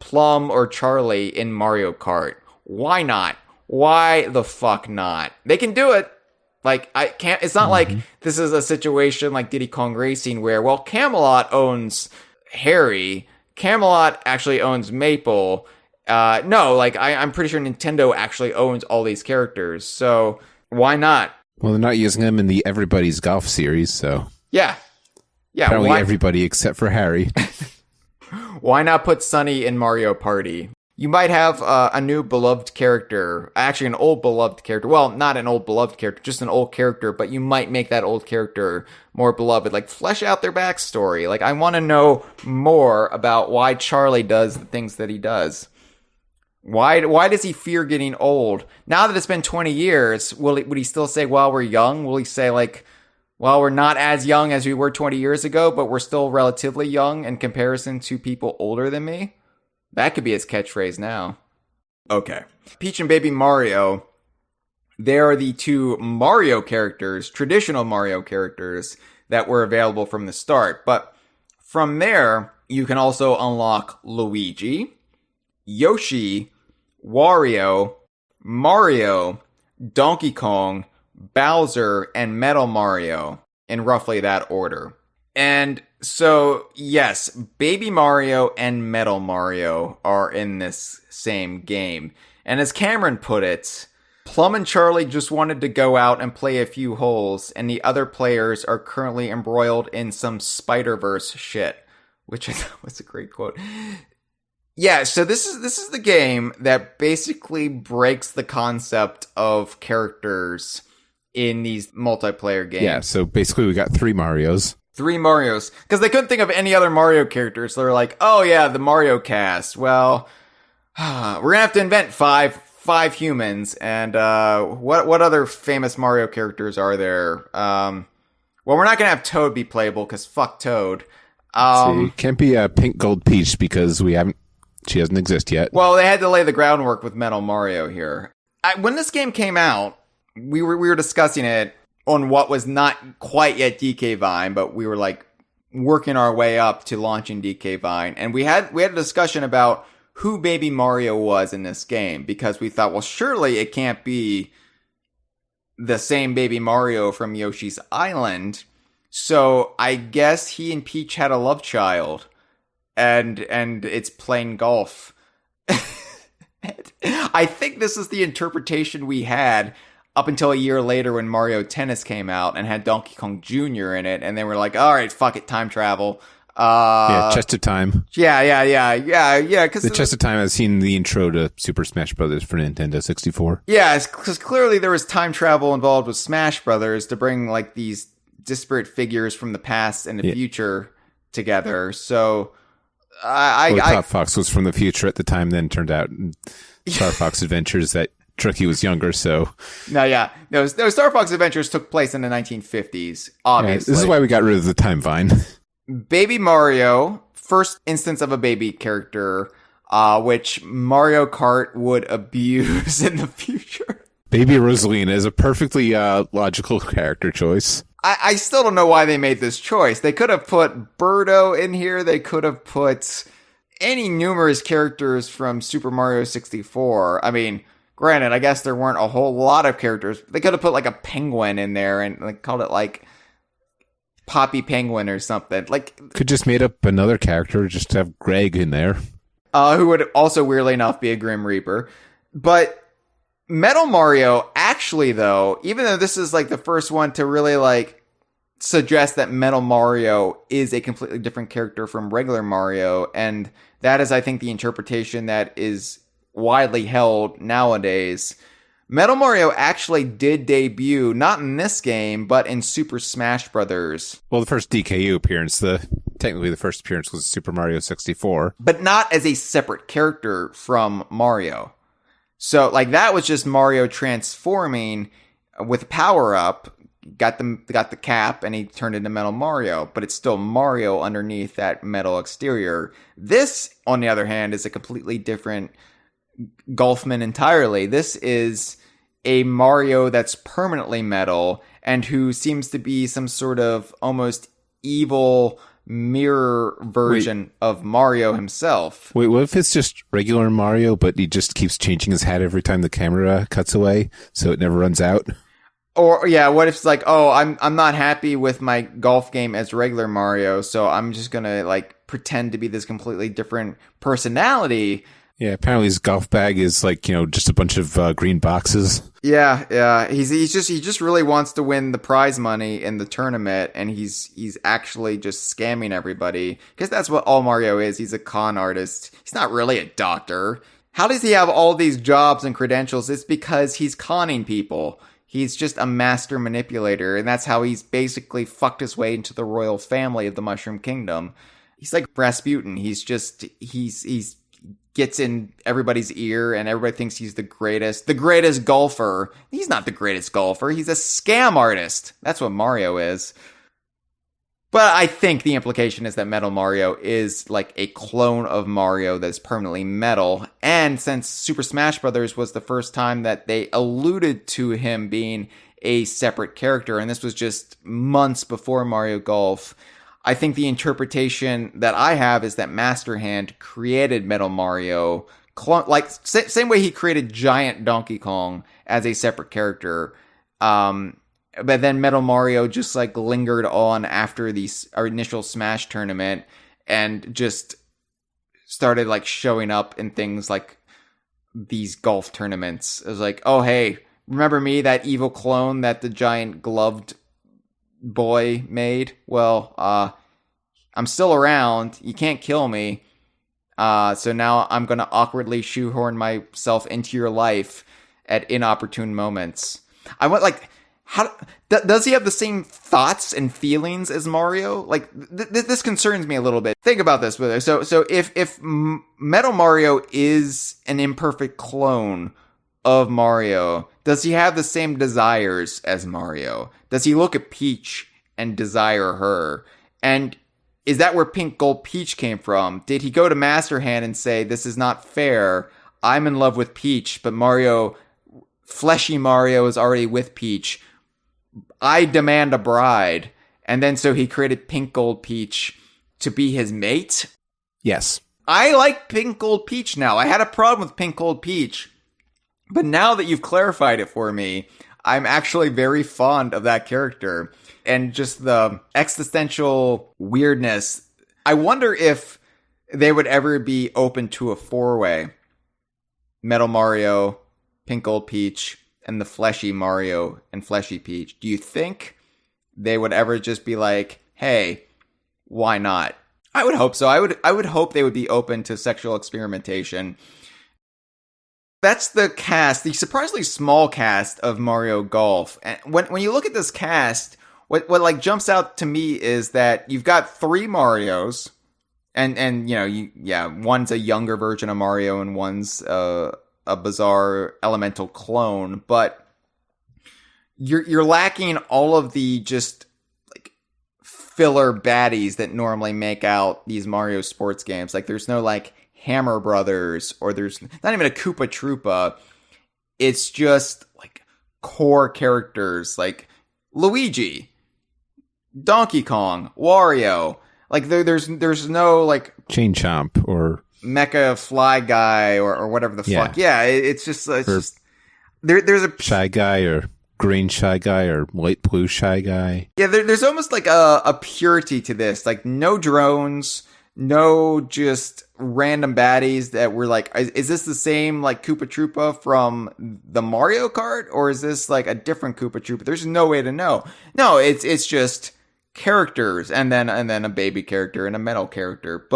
Plum or Charlie in Mario Kart. Why not? Why the fuck not? They can do it. Like, I can't, it's not like this is a situation like Diddy Kong Racing where, well, Camelot owns Harry. Camelot actually owns Maple. No, like, I'm pretty sure Nintendo actually owns all these characters. So, why not? Well, they're not using them in the Everybody's Golf series, so. Yeah. Yeah. Apparently everybody except for Harry. Why not put Sunny in Mario Party? You might have a new beloved character, actually an old beloved character. Well, not an old beloved character, just an old character, but you might make that old character more beloved. Like, flesh out their backstory. Like, I want to know more about why Charlie does the things that he does. Why does he fear getting old? Now that it's been 20 years, would he still say, well, we're young? Will he say, like, well, we're not as young as we were 20 years ago, but we're still relatively young in comparison to people older than me? That could be his catchphrase now. Okay. Peach and Baby Mario, they are the 2 Mario characters, traditional Mario characters, that were available from the start. But from there, you can also unlock Luigi, Yoshi, Wario, Mario, Donkey Kong, Bowser, and Metal Mario, in roughly that order. And so, yes, Baby Mario and Metal Mario are in this same game. And as Cameron put it, Plum and Charlie just wanted to go out and play a few holes, and the other players are currently embroiled in some Spider-Verse shit. Which I thought was a great quote. Yeah, so this is the game that basically breaks the concept of characters in these multiplayer games. Yeah, so basically we got 3 Marios. 3 Marios. Because they couldn't think of any other Mario characters. So they're like, oh yeah, the Mario cast. Well, we're gonna have to invent five humans. And what other famous Mario characters are there? Well, we're not gonna have Toad be playable, because fuck Toad. Can't be a Pink Gold Peach, because she doesn't exist yet. Well, they had to lay the groundwork with Metal Mario here. When this game came out, we were discussing it on what was not quite yet DK Vine, but we were like, working our way up to launching DK Vine, and we had a discussion about who Baby Mario was in this game, because we thought, well, surely it can't be the same Baby Mario from Yoshi's Island. So I guess he and Peach had a love child, and it's playing golf. I think this is the interpretation we had up until a year later when Mario Tennis came out and had Donkey Kong Jr. in it, and they were like, all right, fuck it, time travel. Chest of Time. Yeah. The Chest of Time, I've seen the intro to Super Smash Brothers for Nintendo 64. Yeah, because clearly there was time travel involved with Smash Brothers to bring like these disparate figures from the past and the future together. So I thought Fox was from the future at the time, then turned out in Star Fox Adventures that Tricky was younger, so... No, Star Fox Adventures took place in the 1950s, obviously. Yeah, this is why we got rid of the time vine. Baby Mario, first instance of a baby character, which Mario Kart would abuse in the future. Baby Rosalina is a perfectly logical character choice. I still don't know why they made this choice. They could have put Birdo in here. They could have put any numerous characters from Super Mario 64. I mean, granted, I guess there weren't a whole lot of characters. They could have put like a penguin in there and like called it like Poppy Penguin or something. Like, could just made up another character just to have Greg in there. Who would also, weirdly enough, be a Grim Reaper. But Metal Mario, actually, though, even though this is like the first one to really like suggest that Metal Mario is a completely different character from regular Mario, and that is, I think, the interpretation that is widely held nowadays. Metal Mario actually did debut, not in this game, but in Super Smash Brothers. Well, the first DKU appearance, technically the first appearance was Super Mario 64. But not as a separate character from Mario. So, like, that was just Mario transforming with power-up, got the cap, and he turned into Metal Mario, but it's still Mario underneath that metal exterior. This, on the other hand, is a completely different Golfman entirely. This is a Mario that's permanently metal and who seems to be some sort of almost evil mirror version of Mario himself. Wait, what if it's just regular Mario, but he just keeps changing his hat every time the camera cuts away, so it never runs out? Or, yeah, what if it's like, oh, I'm not happy with my golf game as regular Mario, so I'm just gonna, like, pretend to be this completely different personality. Yeah, apparently his golf bag is like, just a bunch of green boxes. Yeah. He just really wants to win the prize money in the tournament, and he's actually just scamming everybody, because that's what all Mario is. He's a con artist. He's not really a doctor. How does he have all these jobs and credentials? It's because he's conning people. He's just a master manipulator, and that's how he's basically fucked his way into the royal family of the Mushroom Kingdom. He's like Rasputin. He's gets in everybody's ear, and everybody thinks he's the greatest golfer. He's not the greatest golfer. He's a scam artist. That's what Mario is. But I think the implication is that Metal Mario is like a clone of Mario that's permanently metal. And since Super Smash Brothers was the first time that they alluded to him being a separate character, and this was just months before Mario Golf, I think the interpretation that I have is that Master Hand created Metal Mario, same way he created Giant Donkey Kong as a separate character. But then Metal Mario just like lingered on after our initial Smash tournament and just started like showing up in things like these golf tournaments. It was like, oh, hey, remember me, that evil clone that the giant gloved boy made? Well, I'm still around. You can't kill me. So now I'm going to awkwardly shoehorn myself into your life at inopportune moments. I want like, does he have the same thoughts and feelings as Mario? Like, this concerns me a little bit. Think about this, brother. So if Metal Mario is an imperfect clone of Mario, does he have the same desires as Mario? Does he look at Peach and desire her? And is that where Pink Gold Peach came from? Did he go to Master Hand and say, this is not fair, I'm in love with Peach, but fleshy Mario is already with Peach, I demand a bride? And then so he created Pink Gold Peach to be his mate. Yes. I like Pink Gold Peach now. I had a problem with Pink Gold Peach. But now that you've clarified it for me, I'm actually very fond of that character. And just the existential weirdness. I wonder if they would ever be open to a 4-way. Metal Mario, Pink Gold Peach, and the Fleshy Mario and Fleshy Peach. Do you think they would ever just be like, hey, why not? I would hope so. I would hope they would be open to sexual experimentation. That's the cast, the surprisingly small cast of Mario Golf. And when you look at this cast, what like jumps out to me is that you've got 3 Marios, and you know, one's a younger version of Mario and one's a bizarre elemental clone, but you're lacking all of the just like filler baddies that normally make out these Mario sports games. Like there's no like Hammer Brothers, or there's not even a Koopa Troopa. It's just like core characters like Luigi, Donkey Kong, Wario. Like there's no like Chain Chomp or Mecha Fly Guy or whatever the fuck. Yeah, it's just there's a Shy Guy or green Shy Guy or light blue Shy Guy. Yeah, there's almost like a purity to this. Like no drones, no just random baddies that were like, is this the same like Koopa Troopa from the Mario Kart, or is this like a different Koopa Troopa? There's no way to know. No, it's just characters and then a baby character and a metal character,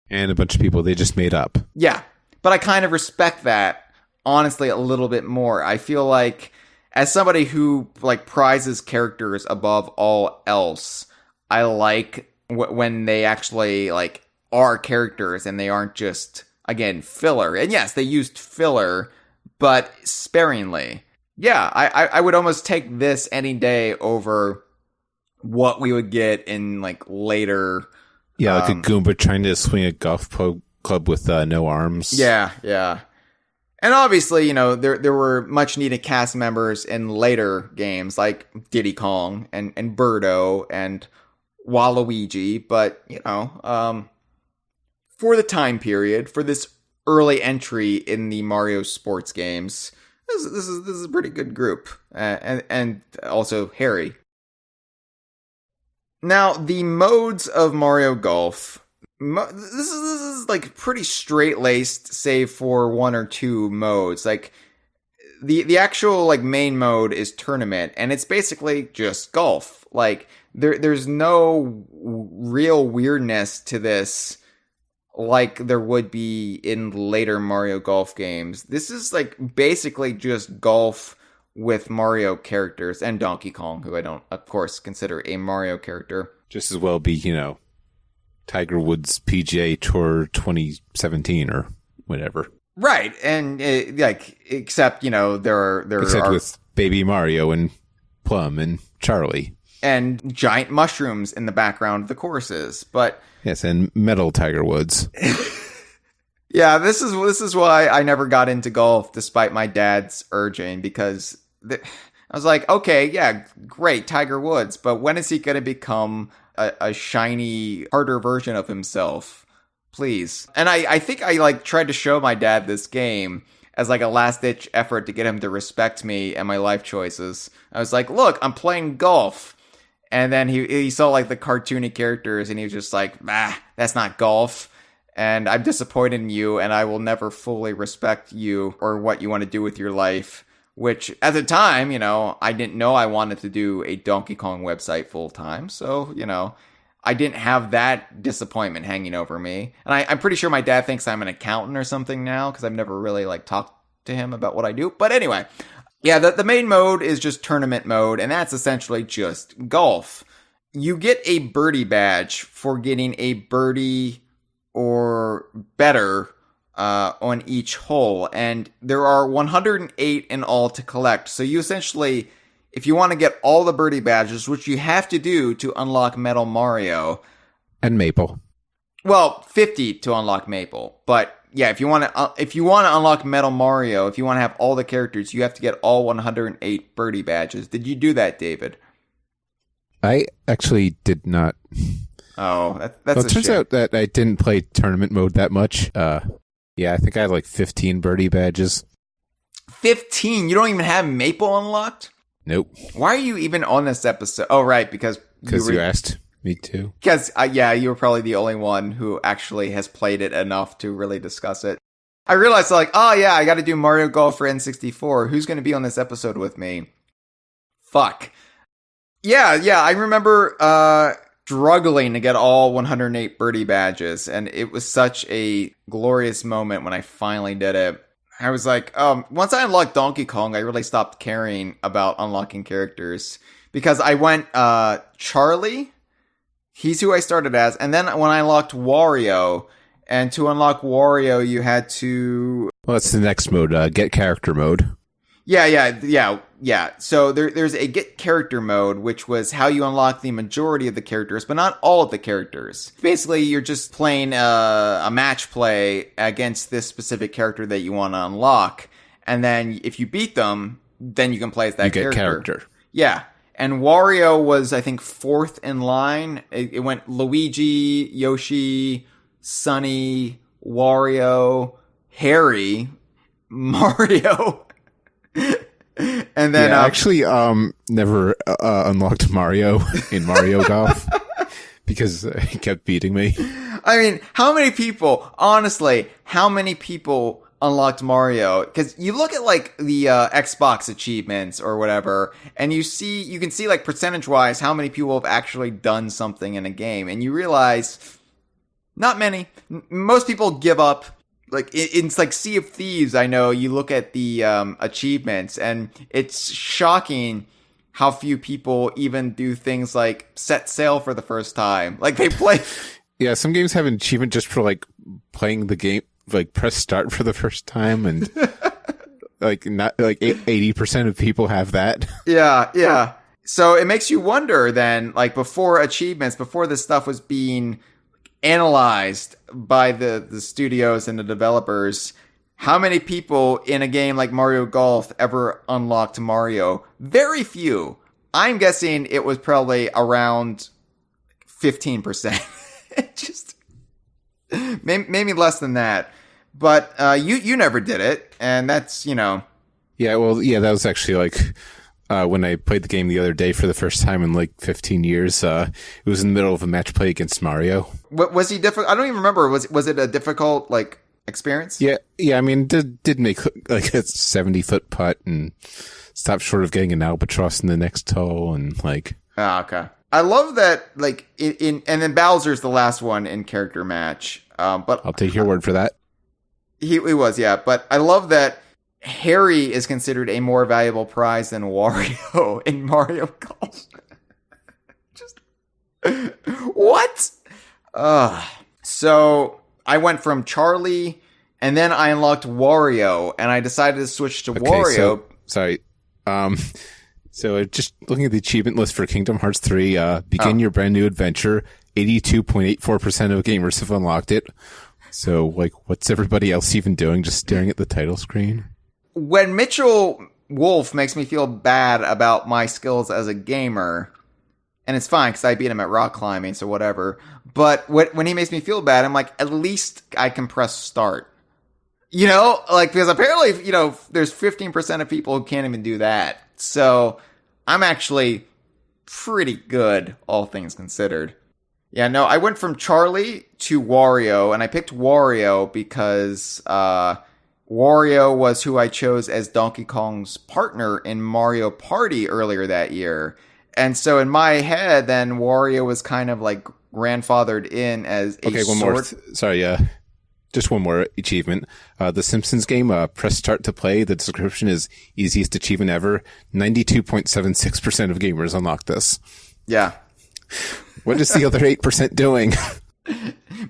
and a bunch of people they just made up. Yeah, but I kind of respect that honestly a little bit more. I feel like as somebody who like prizes characters above all else, I like when they actually like are characters and they aren't just, again, filler. And yes, they used filler, but sparingly. Yeah, I would almost take this any day over what we would get in like later. Yeah, like a Goomba trying to swing a golf club with no arms. Yeah. And obviously, you know, there were much needed cast members in later games like Diddy Kong and Birdo and Waluigi, but you know, for the time period, for this early entry in the Mario sports games, this is a pretty good group, and also Harry. Now, the modes of Mario Golf, this is like pretty straight-laced, save for 1 or 2 modes. Like, the actual like main mode is tournament, and it's basically just golf. Like, there's no real weirdness to this like there would be in later Mario Golf games. This is like basically just golf with Mario characters and Donkey Kong, who I don't, of course, consider a Mario character. Just as well be, you know, Tiger Woods PGA Tour 2017 or whatever. Right, and like, except, you know, there are with Baby Mario and Plum and Charlie. And giant mushrooms in the background of the courses, but yes, and metal Tiger Woods. Yeah, this is why I never got into golf, despite my dad's urging, because I was like, okay, yeah, great, Tiger Woods, but when is he going to become a shiny, harder version of himself? Please. And I think I like tried to show my dad this game as like a last-ditch effort to get him to respect me and my life choices. I was like, look, I'm playing golf. And then he saw like the cartoony characters and he was just like, that's not golf. And I'm disappointed in you, and I will never fully respect you or what you want to do with your life. Which, at the time, you know, I didn't know I wanted to do a Donkey Kong website full time. So, you know, I didn't have that disappointment hanging over me. And I'm pretty sure my dad thinks I'm an accountant or something now, because I've never really like talked to him about what I do. But anyway, yeah, the main mode is just tournament mode, and that's essentially just golf. You get a birdie badge for getting a birdie or better on each hole, and there are 108 in all to collect. So you essentially, if you want to get all the birdie badges, which you have to do to unlock Metal Mario and Maple, well, 50 to unlock Maple, but yeah, if you want to unlock Metal Mario, if you want to have all the characters, you have to get all 108 birdie badges. Did you do that, David? I actually did not. Oh, that's Well, a it turns shame. out that I didn't play tournament mode that much. Yeah, I think I had like 15 birdie badges. 15? You don't even have Maple unlocked? Nope. Why are you even on this episode? Oh, right, because You asked me to. Because, yeah, you were probably the only one who actually has played it enough to really discuss it. I realized, like, oh, yeah, I got to do Mario Golf for N64. Who's going to be on this episode with me? Fuck. Yeah, I remember struggling to get all 108 birdie badges, and it was such a glorious moment when I finally did it. I was like, once I unlocked Donkey Kong, I really stopped caring about unlocking characters. Because I went Charlie, he's who I started as, and then when I unlocked Wario, and to unlock Wario, you had to... Well, that's the next mode, get character mode. Yeah. So there's a get character mode, which was how you unlock the majority of the characters, but not all of the characters. Basically, you're just playing a match play against this specific character that you want to unlock, and then if you beat them, then you can play as that You get character. Yeah. And Wario was, I think, fourth in line. It went Luigi, Yoshi, Sunny, Wario, Harry, Mario, and then I actually never unlocked Mario in Mario Golf because he kept beating me. I mean, how many people unlocked Mario? Because you look at like the Xbox achievements or whatever, and you can see like percentage wise how many people have actually done something in a game, and you realize not many. Most people give up. Like it's like Sea of Thieves. I know you look at the achievements, and it's shocking how few people even do things like set sail for the first time. Like they play. Yeah, some games have an achievement just for like playing the game, like press start for the first time, and like not like 80% of people have that. Yeah. So it makes you wonder then, like before this stuff was being analyzed by the studios and the developers, how many people in a game like Mario Golf ever unlocked Mario? Very few. I'm guessing it was probably around 15%. Just maybe less than that. But you never did it, and that's, Yeah, well, yeah, that was actually like when I played the game the other day for the first time in like 15 years. It was in the middle of a match play against Mario. What was he difficult? I don't even remember. Was it a difficult like experience? Yeah. I mean, did make like a 70-foot putt and stopped short of getting an albatross in the next hole, and like. Oh, okay. I love that. Like and then Bowser's the last one in character match. But I'll take your word for that. He was, yeah. But I love that Harry is considered a more valuable prize than Wario in Mario Golf. Just what? So I went from Charlie, and then I unlocked Wario, and I decided to switch to Wario. So just looking at the achievement list for Kingdom Hearts 3, begin your brand new adventure. 82.84% of gamers have unlocked it. So, like, what's everybody else even doing? Just staring at the title screen? When Mitchell Wolf makes me feel bad about my skills as a gamer, and it's fine because I beat him at rock climbing, so whatever. But when he makes me feel bad, I'm like, at least I can press start. You know, like, because apparently, there's 15% of people who can't even do that. So I'm actually pretty good, all things considered. Yeah, no, I went from Charlie to Wario, and I picked Wario because Wario was who I chose as Donkey Kong's partner in Mario Party earlier that year. And so in my head, then Wario was kind of like grandfathered in as a Okay, one more. Just one more achievement. The Simpsons game, press start to play. The description is easiest achievement ever. 92.76% of gamers unlock this. Yeah. What is the other 8% doing?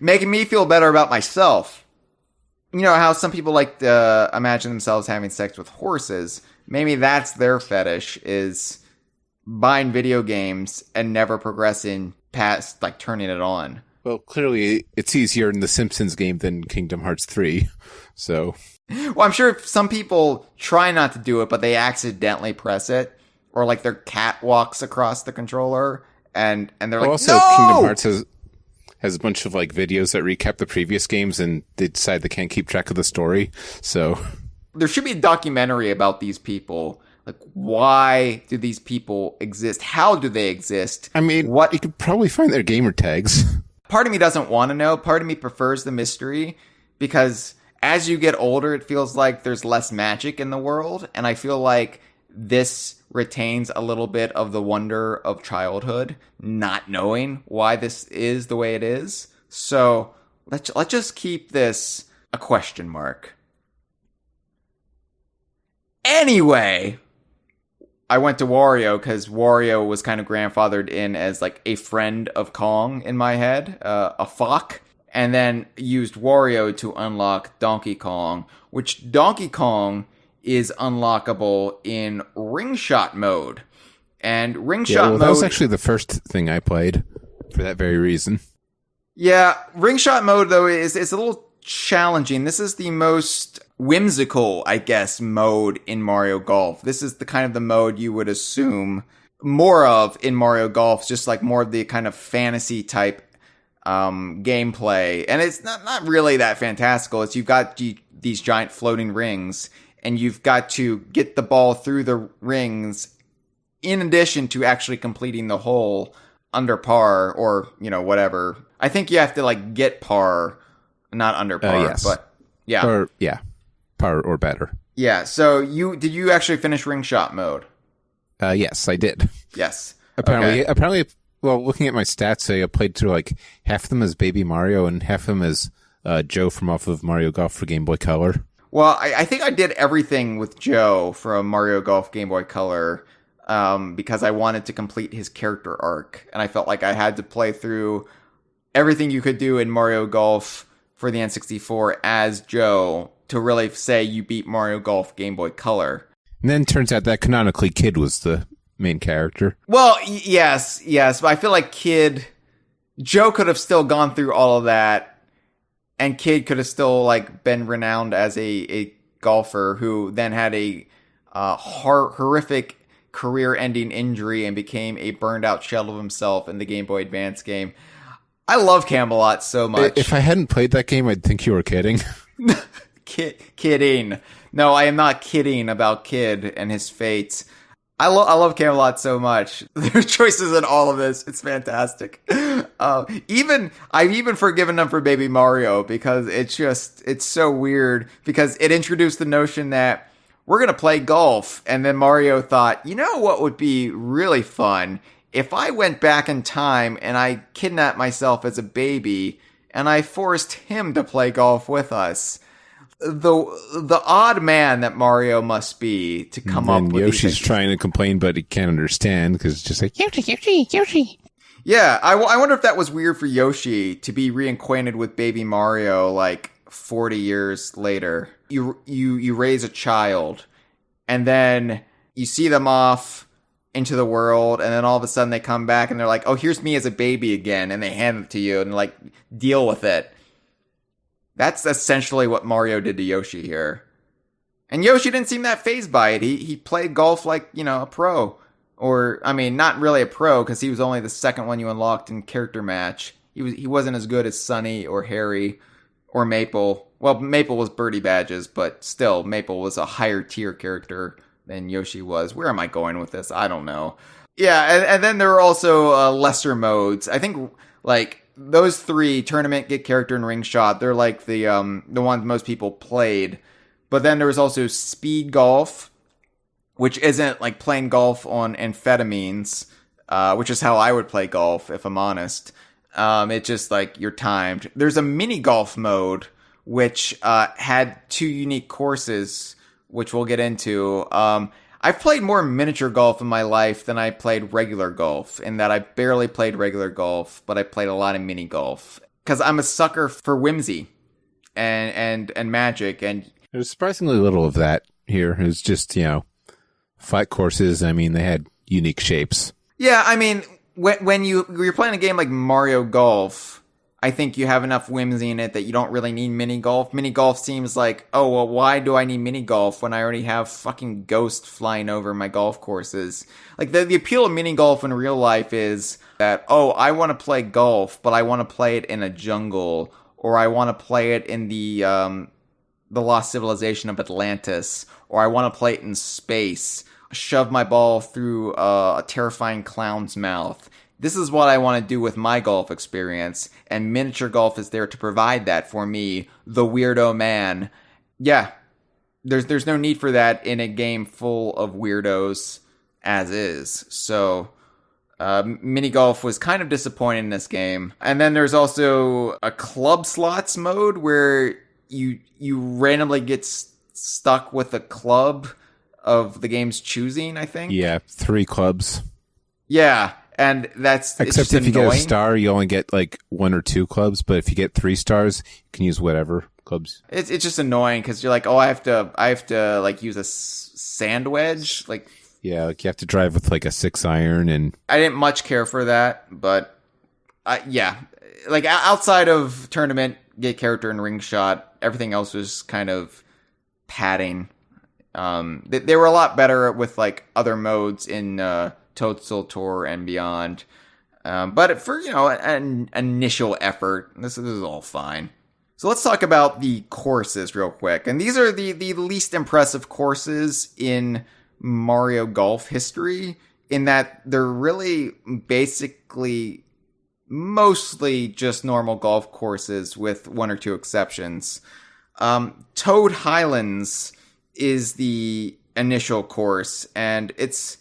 Making me feel better about myself. You know how some people like to imagine themselves having sex with horses? Maybe that's their fetish, is buying video games and never progressing past, like, turning it on. Well, clearly it's easier in the Simpsons game than Kingdom Hearts 3, so... Well, I'm sure some people try not to do it, but they accidentally press it, or like their cat walks across the controller, and they're like, Also, no! Kingdom Hearts has a bunch of like videos that recap the previous games, and they decide they can't keep track of the story. So There should be a documentary about these people. Like, why do these people exist? How do they exist? I mean, what? you could probably find their gamer tags. Part of me doesn't want to know. Part of me prefers the mystery because as you get older, it feels like there's less magic in the world. And I feel like this retains a little bit of the wonder of childhood, not knowing why this is the way it is. So let's just keep this a question mark. Anyway, I went to Wario because Wario was kind of grandfathered in as like a friend of Kong in my head, a Fock, and then used Wario to unlock Donkey Kong, which Donkey Kong is unlockable in ring shot mode. And ring shot mode... that was actually the first thing I played for that very reason. Yeah, ring shot mode, though, is a little challenging. This is the most whimsical, I guess, mode in Mario Golf. This is the kind of the mode you would assume more of in Mario Golf, just like more of the kind of fantasy type gameplay. And it's not really that fantastical. It's you've got these giant floating rings, and you've got to get the ball through the rings in addition to actually completing the hole under par or, whatever. I think you have to, like, get par, not under par, yes. but yeah. Par or better. Yeah, so did you actually finish ring shot mode? Yes, I did. Yes. Apparently, well, looking at my stats, I played through like half of them as Baby Mario and half of them as Joe from off of Mario Golf for Game Boy Color. Well, I think I did everything with Joe from Mario Golf Game Boy Color because I wanted to complete his character arc, and I felt like I had to play through everything you could do in Mario Golf for the N64 as Joe to really say you beat Mario Golf Game Boy Color. And then turns out that canonically Kid was the main character. Well, yes, but I feel like Joe could have still gone through all of that, and Kid could have still like been renowned as a golfer who then had a horrific career-ending injury and became a burned-out shell of himself in the Game Boy Advance game. I love Camelot so much. If I hadn't played that game, I'd think you were kidding. Kidding. No, I am not kidding about Kid and his fate. I love Camelot so much. There's choices in all of this. It's fantastic. I've even forgiven them for Baby Mario because it's so weird because it introduced the notion that we're going to play golf. And then Mario thought, you know what would be really fun? If I went back in time and I kidnapped myself as a baby and I forced him to play golf with us. The odd man that Mario must be to come up with Yoshi's trying to complain, but he can't understand because it's just like, Yoshi. Yeah, I wonder if that was weird for Yoshi to be reacquainted with Baby Mario like 40 years later. You raise a child, and then you see them off into the world, and then all of a sudden they come back and they're like, oh, here's me as a baby again, and they hand it to you and like deal with it. That's essentially what Mario did to Yoshi here. And Yoshi didn't seem that fazed by it. He played golf like, a pro. Or, I mean, not really a pro, because he was only the second one you unlocked in character match. He wasn't as good as Sunny or Harry or Maple. Well, Maple was Birdie Badges, but still, Maple was a higher tier character than Yoshi was. Where am I going with this? I don't know. Yeah, and then there are also lesser modes. I think, like, those three, Tournament, Get Character, and Ring Shot, they're like the ones most people played. But then there was also Speed Golf, which isn't like playing golf on amphetamines, which is how I would play golf, if I'm honest. It's just like you're timed. There's a mini golf mode, which had two unique courses, which we'll get into. I've played more miniature golf in my life than I played regular golf, in that I barely played regular golf, but I played a lot of mini golf. Because I'm a sucker for whimsy and magic. And there's surprisingly little of that here. It was just, flat courses. I mean, they had unique shapes. Yeah, I mean, when you're playing a game like Mario Golf, I think you have enough whimsy in it that you don't really need mini golf. Mini golf seems like, oh, well, why do I need mini golf when I already have fucking ghosts flying over my golf courses? Like, the appeal of mini golf in real life is, that, oh, I want to play golf, but I want to play it in a jungle, or I want to play it in the lost civilization of Atlantis, or I want to play it in space, shove my ball through a terrifying clown's mouth. This is what I want to do with my golf experience, and miniature golf is there to provide that for me, the weirdo man. Yeah, there's no need for that in a game full of weirdos as is. So mini golf was kind of disappointing in this game. And then there's also a club slots mode where you randomly get stuck with a club of the game's choosing, I think. Yeah, 3 clubs. Yeah. And except if you get a star, you only get like 1 or 2 clubs. But if you get 3 stars, you can use whatever clubs. It's just annoying because you're like, oh, I have to like use a sand wedge. Like, yeah, like you have to drive with like a 6-iron, and I didn't much care for that. But yeah, like outside of tournament, get character and ring shot, everything else was kind of padding. They were a lot better with like other modes in Toadstool Tour and beyond. But for, an initial effort, this is all fine. So let's talk about the courses real quick. And these are the least impressive courses in Mario Golf history, in that they're really basically mostly just normal golf courses with 1 or 2 exceptions. Toad Highlands is the initial course, and it's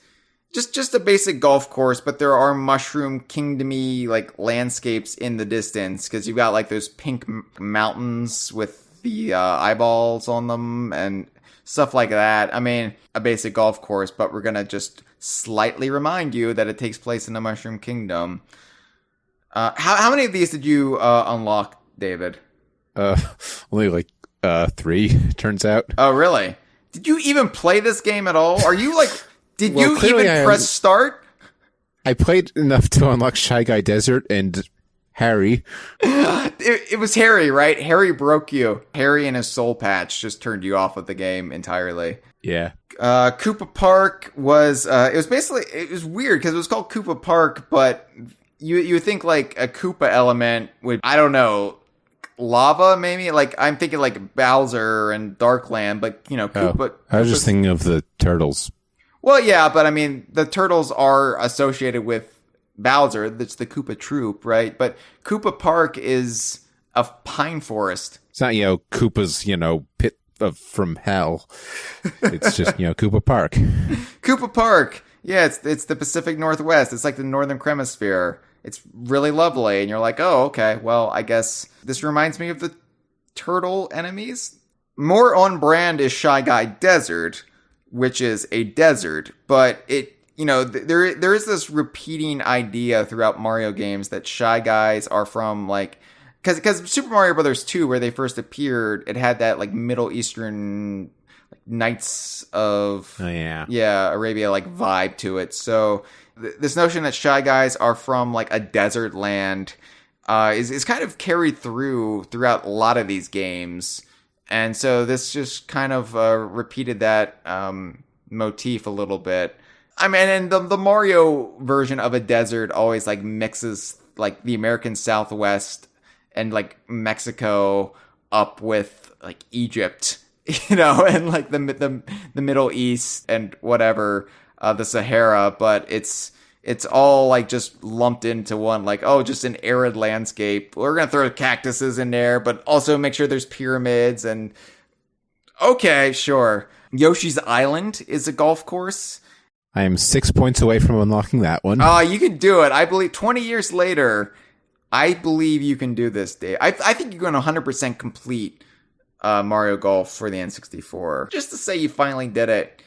just a basic golf course, but there are Mushroom Kingdom-y like landscapes in the distance, because you've got like those pink mountains with the eyeballs on them and stuff like that. I mean, a basic golf course, but we're gonna just slightly remind you that it takes place in the Mushroom Kingdom. How many of these did you unlock, David? Only like 3, turns out. Oh, really? Did you even play this game at all? Are you like... Did Well, you clearly even press start? I played enough to unlock Shy Guy Desert and Harry. It was Harry, right? Harry broke you. Harry and his soul patch just turned you off of the game entirely. Yeah. Koopa Park was... it was basically... It was weird because it was called Koopa Park, but you would think like a Koopa element would... I don't know... Lava, maybe? Like, I'm thinking like Bowser and Darkland, but, Koopa... I was just thinking of the turtles. Well, yeah, but I mean, the turtles are associated with Bowser. That's the Koopa Troop, right? But Koopa Park is a pine forest. It's not, Koopa's, pit from hell. It's just, Koopa Park. Koopa Park. Yeah, it's the Pacific Northwest. It's like the Northern Hemisphere. It's really lovely. And you're like, oh, okay, well, I guess this reminds me of the turtle enemies. More on brand is Shy Guy Desert, which is a desert, but it, there is this repeating idea throughout Mario games that Shy Guys are from like, because Super Mario Brothers 2, where they first appeared, it had that like Middle Eastern like, Knights of Arabia like vibe to it. So this notion that Shy Guys are from like a desert land is kind of carried throughout a lot of these games. And so this just kind of repeated that motif a little bit. I mean, and the Mario version of a desert always like mixes like the American Southwest and like Mexico up with like Egypt, and like the Middle East and whatever, the Sahara. But it's all like just lumped into one, like, oh, just an arid landscape. We're going to throw cactuses in there, but also make sure there's pyramids and okay, sure. Yoshi's Island is a golf course. I am 6 points away from unlocking that one. Oh, you can do it. I believe 20 years later, I believe you can do this, Dave. I think you're going to 100% complete Mario Golf for the N64. Just to say you finally did it.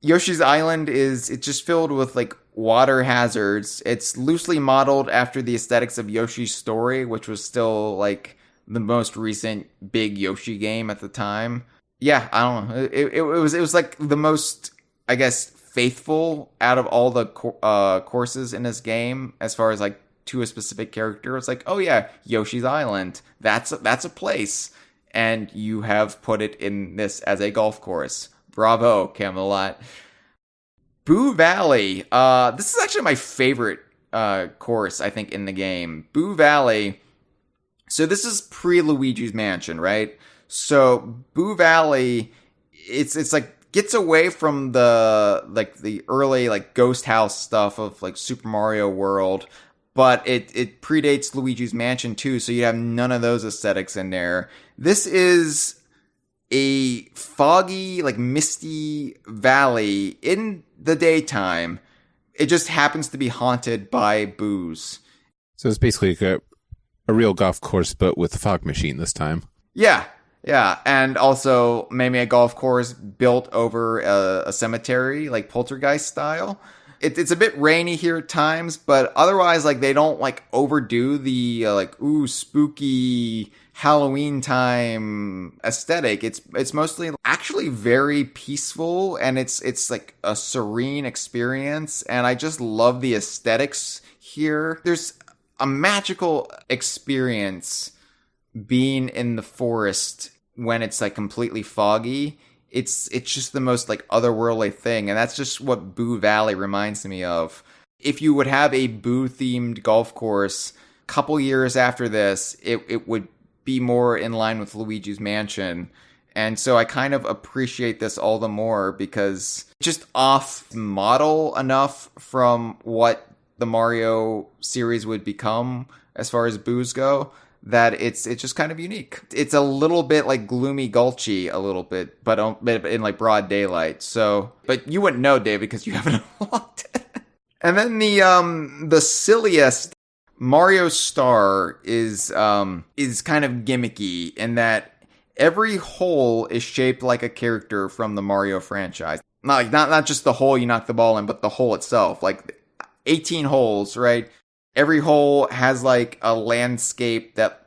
Yoshi's Island it's just filled with like water hazards. It's loosely modeled after the aesthetics of Yoshi's Story, which was still like the most recent big Yoshi game at the time. Yeah, I don't know. It was like the most, I guess, faithful out of all the courses in this game as far as like to a specific character. It's like, oh yeah, Yoshi's Island. That's a place, and you have put it in this as a golf course. Bravo, Camelot. Boo Valley. This is actually my favorite course, I think, in the game. Boo Valley. So this is pre-Luigi's Mansion, right? So Boo Valley, it's like gets away from the early like ghost house stuff of like Super Mario World, but it predates Luigi's Mansion too, so you have none of those aesthetics in there. This is a foggy, like misty valley in the daytime. It just happens to be haunted by boos. So it's basically like a real golf course, but with a fog machine this time. Yeah, and also maybe a golf course built over a cemetery, like Poltergeist style. It's a bit rainy here at times, but otherwise, like, they don't like overdo the spooky Halloween time aesthetic. It's mostly actually very peaceful, and it's like a serene experience, and I just love the aesthetics here. There's a magical experience being in the forest when it's like completely foggy. It's just the most like otherworldly thing, and that's just what Boo Valley reminds me of. If you would have a Boo themed golf course a couple years after this, it would be more in line with Luigi's Mansion. And so I kind of appreciate this all the more because it's just off model enough from what the Mario series would become as far as boos go, that it's just kind of unique. It's a little bit like gloomy gulchy a little bit, but in like broad daylight. So, but you wouldn't know, Dave, because you haven't unlocked it. And then the silliest Mario Star is kind of gimmicky in that every hole is shaped like a character from the Mario franchise. Not just the hole you knock the ball in, but the hole itself. Like 18 holes, right? Every hole has like a landscape that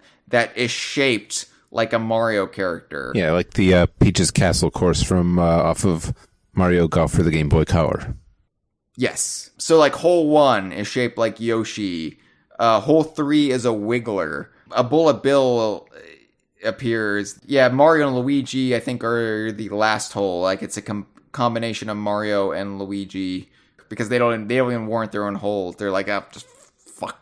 is shaped like a Mario character. Yeah, like the Peach's Castle course from off of Mario Golf for the Game Boy Color. Yes. So like hole 1 is shaped like Yoshi. Hole 3 is a wiggler. A Bullet Bill appears. Yeah, Mario and Luigi, I think, are the last hole. Like it's a combination of Mario and Luigi because they don't even warrant their own holes. They're like, just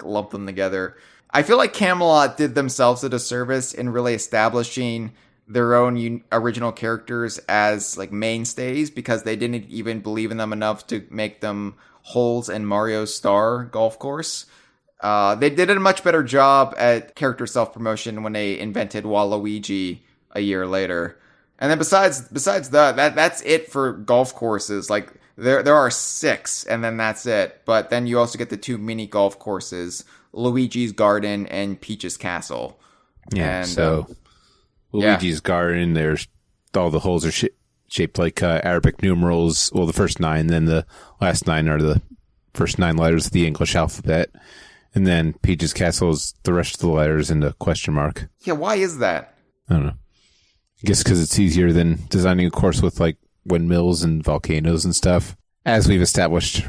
lump them together. I feel like Camelot did themselves a disservice in really establishing their own original characters as like mainstays because they didn't even believe in them enough to make them holes in Mario Star golf course. They did a much better job at character self-promotion when they invented Waluigi a year later. And then besides that's it for golf courses. Like there are 6, and then that's it. But then you also get the 2 mini golf courses, Luigi's Garden and Peach's Castle. Yeah, and, so Luigi's Garden, there's all the holes are shaped like Arabic numerals. Well, the first 9, then the last 9 are the first 9 letters of the English alphabet. And then Peach's Castle is the rest of the letters in the question mark. Yeah, why is that? I don't know. I guess because it's easier than designing a course with like windmills and volcanoes and stuff, as we've established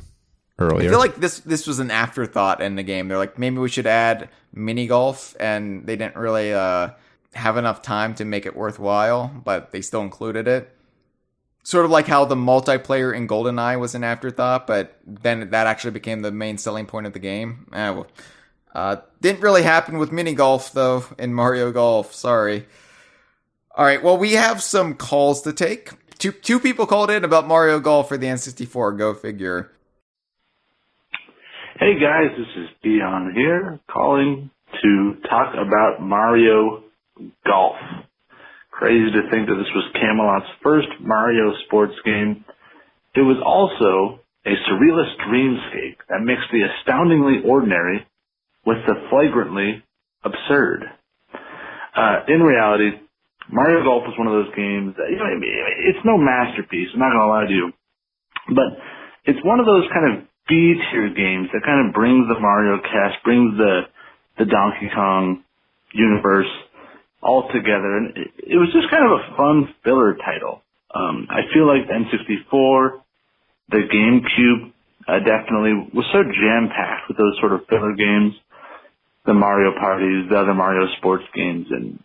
earlier. I feel like this was an afterthought in the game. They're like, maybe we should add mini golf, and they didn't really have enough time to make it worthwhile, but they still included it. Sort of like how the multiplayer in GoldenEye was an afterthought, but then that actually became the main selling point of the game. Didn't really happen with mini golf, though, in Mario Golf. Sorry. All right, well, we have some calls to take. Two people called in about Mario Golf for the N64. Go figure. Hey, guys, this is Dion here, calling to talk about Mario Golf. Crazy to think that this was Camelot's first Mario sports game. It was also a surrealist dreamscape that mixed the astoundingly ordinary with the flagrantly absurd. In reality, Mario Golf was one of those games that, it's no masterpiece, I'm not going to lie to you, but it's one of those kind of B-tier games that kind of brings the Mario cast, brings the Donkey Kong universe all together, and it was just kind of a fun filler title. I feel like the N64, the GameCube, definitely was so jam-packed with those sort of filler games, the Mario parties, the other Mario sports games, and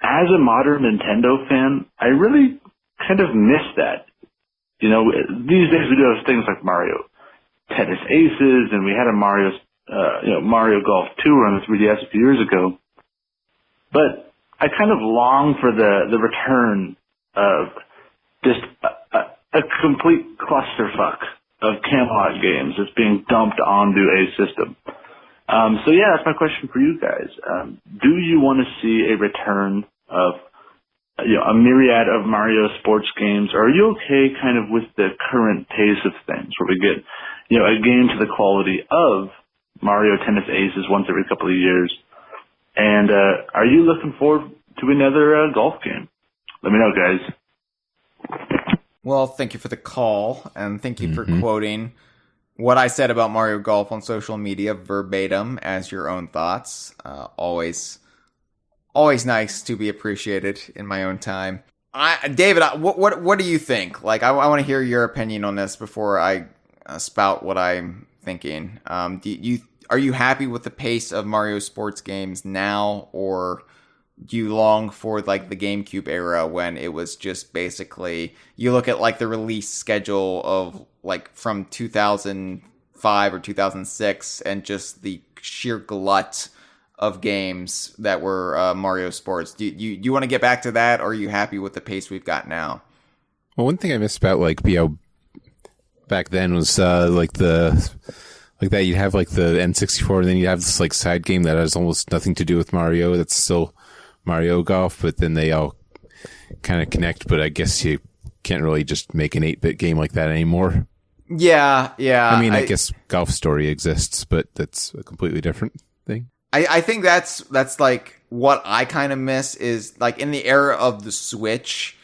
as a modern Nintendo fan, I really kind of miss that. These days we do have things like Mario Tennis Aces, and we had a Mario Mario Golf Tour on the 3DS a few years ago. But I kind of long for the return of just a complete clusterfuck of Camelot games that's being dumped onto a system. So yeah, that's my question for you guys. Do you want to see a return of a myriad of Mario sports games, or are you okay kind of with the current pace of things where we get a game to the quality of Mario Tennis Aces once every couple of years? And are you looking forward to another golf game? Let me know, guys. Well, thank you for the call, and thank you for quoting what I said about Mario Golf on social media verbatim as your own thoughts. Always nice to be appreciated in my own time. David, what do you think? Like, I want to hear your opinion on this before I spout what I'm thinking. Are you happy with the pace of Mario sports games now, or do you long for like the GameCube era when it was just basically, you look at like the release schedule of like from 2005 or 2006 and just the sheer glut of games that were Mario sports? Do you want to get back to that, or are you happy with the pace we've got now? Well, one thing I miss about back then was like that, you'd have like the N64, and then you'd have this like side game that has almost nothing to do with Mario. That's still Mario Golf, but then they all kind of connect. But I guess you can't really just make an 8-bit game like that anymore. Yeah. I mean, I guess Golf Story exists, but that's a completely different thing. I think that's like what I kind of miss is like in the era of the Switch,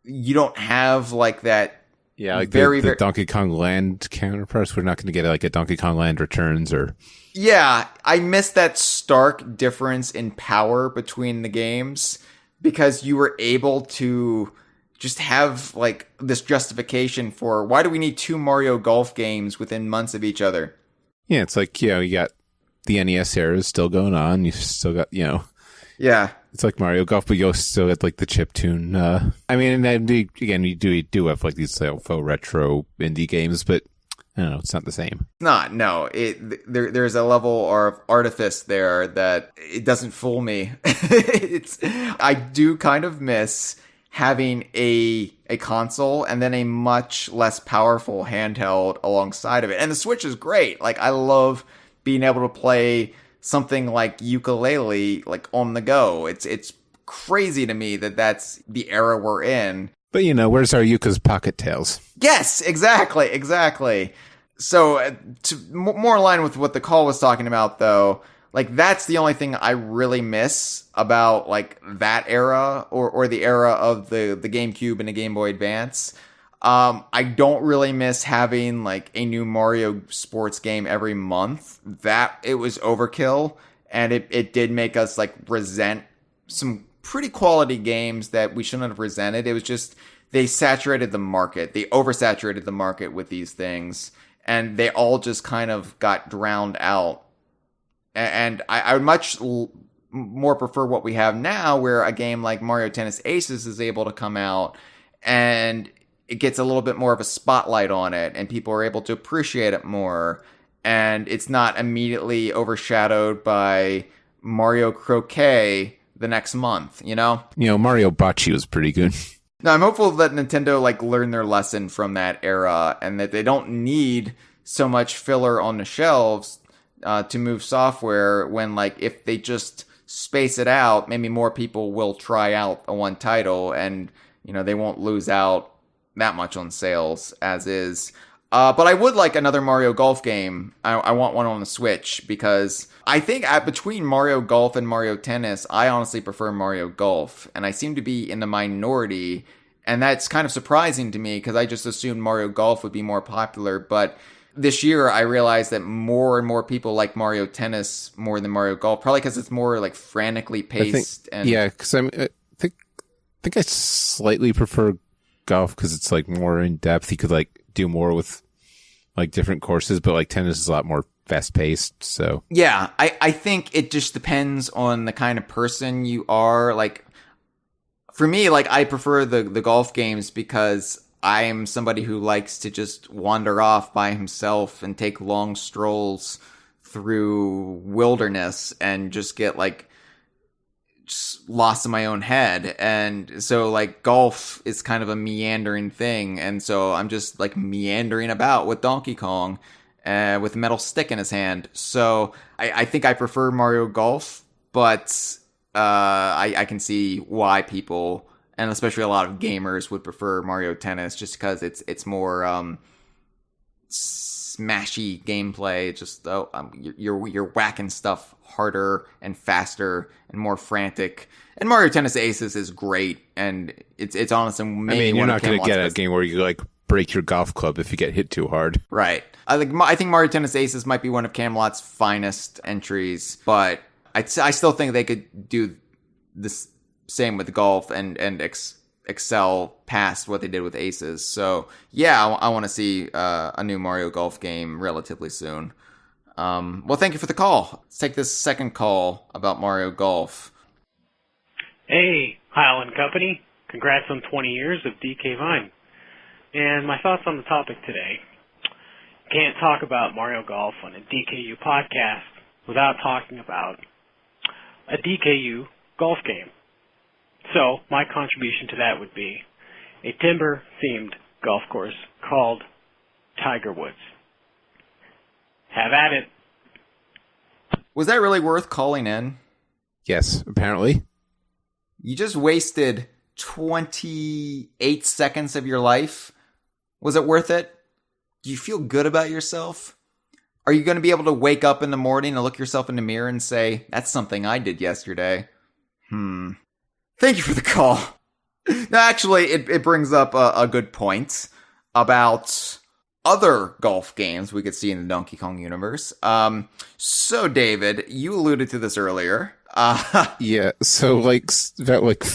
you don't have like that. Yeah, like the Donkey Kong Land counterparts. We're not going to get like a Donkey Kong Land Returns or... Yeah, I miss that stark difference in power between the games because you were able to just have like this justification for why do we need 2 Mario Golf games within months of each other? Yeah, it's like, you got the NES era is still going on. You've still got, Yeah. It's like Mario Golf, but you still get like the chiptune. I mean, and then again, you do have like these faux retro indie games, but I don't know, it's not the same. No. There's a level of artifice there that it doesn't fool me. I do kind of miss having a console and then a much less powerful handheld alongside of it. And the Switch is great. Like, I love being able to play something like ukulele, like on the go. It's crazy to me that that's the era we're in. But where's our Yuka's Pocket Tales? Yes, exactly. So more in line with what the call was talking about, though, like that's the only thing I really miss about like that era or the era of the GameCube and the Game Boy Advance. I don't really miss having like a new Mario sports game every month. That it was overkill, and it did make us like resent some pretty quality games that we shouldn't have resented. It was just they saturated the market. They oversaturated the market with these things, and they all just kind of got drowned out. And I would much more prefer what we have now, where a game like Mario Tennis Aces is able to come out and it gets a little bit more of a spotlight on it, and people are able to appreciate it more, and it's not immediately overshadowed by Mario Croquet the next month, Mario Bocce was pretty good. Now, I'm hopeful that Nintendo like learned their lesson from that era, and that they don't need so much filler on the shelves to move software when, like, if they just space it out, maybe more people will try out a one title, and, they won't lose out that much on sales as is. But I would like another Mario Golf game. I want one on the Switch, because I think between Mario Golf and Mario Tennis, I honestly prefer Mario Golf, and I seem to be in the minority, and that's kind of surprising to me because I just assumed Mario Golf would be more popular. But this year I realized that more and more people like Mario Tennis more than Mario Golf, probably because it's more like frantically paced. Because I think I slightly prefer golf because it's like more in depth. You could like do more with like different courses, but like tennis is a lot more fast paced. So yeah, I think it just depends on the kind of person you are. Like for me, like I prefer the golf games because I am somebody who likes to just wander off by himself and take long strolls through wilderness and just get like just lost in my own head. And so like golf is kind of a meandering thing, and so I'm just like meandering about with Donkey Kong with a metal stick in his hand. So I think I prefer Mario Golf, but I can see why people, and especially a lot of gamers, would prefer Mario Tennis just because it's more smashy gameplay. Just you're whacking stuff harder and faster and more frantic. And Mario Tennis Aces is great, and it's honestly maybe you're one not of going to Camelot's get a best. game where you like break your golf club if you get hit too hard. Right. I think Mario Tennis Aces might be one of Camelot's finest entries, but I still think they could do this same with golf and excel past what they did with Aces. So yeah, I want to see a new Mario Golf game relatively soon. Well, thank you for the call. Let's take this second call about Mario Golf. Hey, Hyle and Company. Congrats on 20 years of DK Vine. And my thoughts on the topic today. Can't talk about Mario Golf on a DKU podcast without talking about a DKU golf game. So, my contribution to that would be a timber-themed golf course called Tiger Woods. Have at it. Was that really worth calling in? Yes, apparently. You just wasted 28 seconds of your life. Was it worth it? Do you feel good about yourself? Are you going to be able to wake up in the morning and look yourself in the mirror and say, that's something I did yesterday? Thank you for the call. No, actually, it brings up a good point about other golf games we could see in the Donkey Kong universe. So, David, you alluded to this earlier. Yeah, so about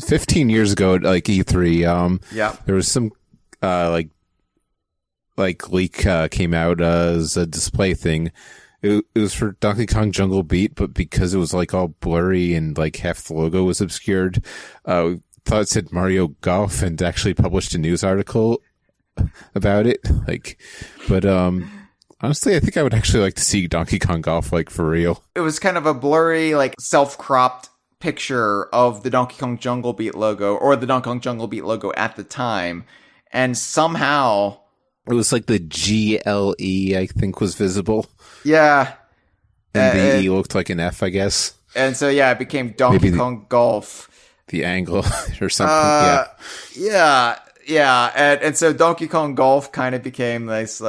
15 years ago at E3, Yeah. there was some leak came out as a display thing. It was for Donkey Kong Jungle Beat, but because it was all blurry and half the logo was obscured, thought it said Mario Golf and actually published a news article about it. But honestly, I think I would actually like to see Donkey Kong Golf for real. It was kind of a blurry, self-cropped picture of the Donkey Kong Jungle Beat logo, or the Donkey Kong Jungle Beat logo at the time, and somehow it was the GLE, I think, was visible. Yeah. And the E looked like an F, I guess. And so, yeah, it became Donkey Kong Golf. The angle or something, yeah. And so Donkey Kong Golf kind of became this,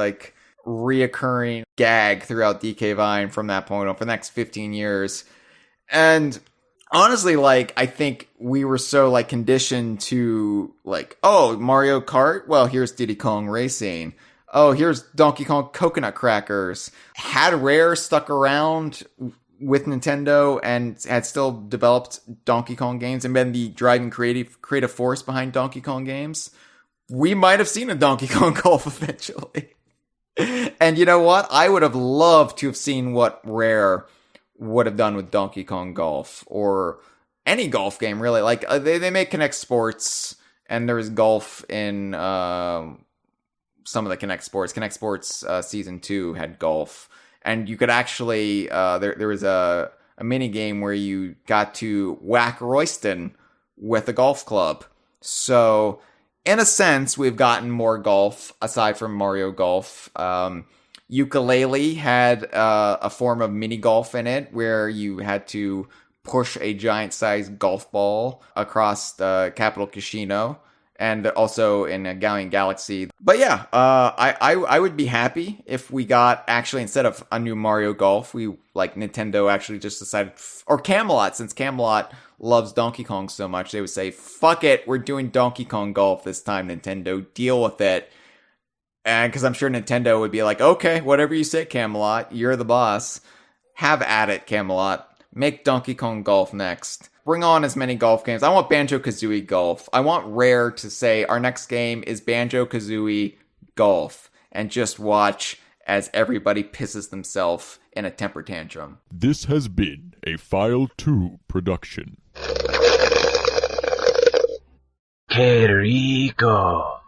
reoccurring gag throughout DK Vine from that point on for the next 15 years. And honestly, I think we were so, conditioned to, oh, Mario Kart? Well, here's Diddy Kong Racing. Oh, here's Donkey Kong Coconut Crackers. Had Rare stuck around with Nintendo and had still developed Donkey Kong games and been the driving creative force behind Donkey Kong games, we might have seen a Donkey Kong Golf eventually. And you know what? I would have loved to have seen what Rare would have done with Donkey Kong Golf, or any golf game, really. They make Connect Sports, and there was golf in some of the Connect Sports. Connect Sports Season 2 had golf. And you could actually, there was a mini game where you got to whack Royston with a golf club. So, in a sense, we've gotten more golf aside from Mario Golf. Ukulele had a form of mini golf in it where you had to push a giant-sized golf ball across the Capital Casino, and also in Galleon Galaxy. But yeah, I would be happy if we got, actually, instead of a new Mario Golf, Nintendo actually just decided, or Camelot, since Camelot loves Donkey Kong so much, they would say, fuck it, we're doing Donkey Kong Golf this time, Nintendo, deal with it. And because I'm sure Nintendo would be like, okay, whatever you say, Camelot, you're the boss. Have at it, Camelot. Make Donkey Kong Golf next. Bring on as many golf games. I want Banjo-Kazooie Golf. I want Rare to say our next game is Banjo-Kazooie Golf. And just watch as everybody pisses themselves in a temper tantrum. This has been a File 2 production. ¡Qué rico!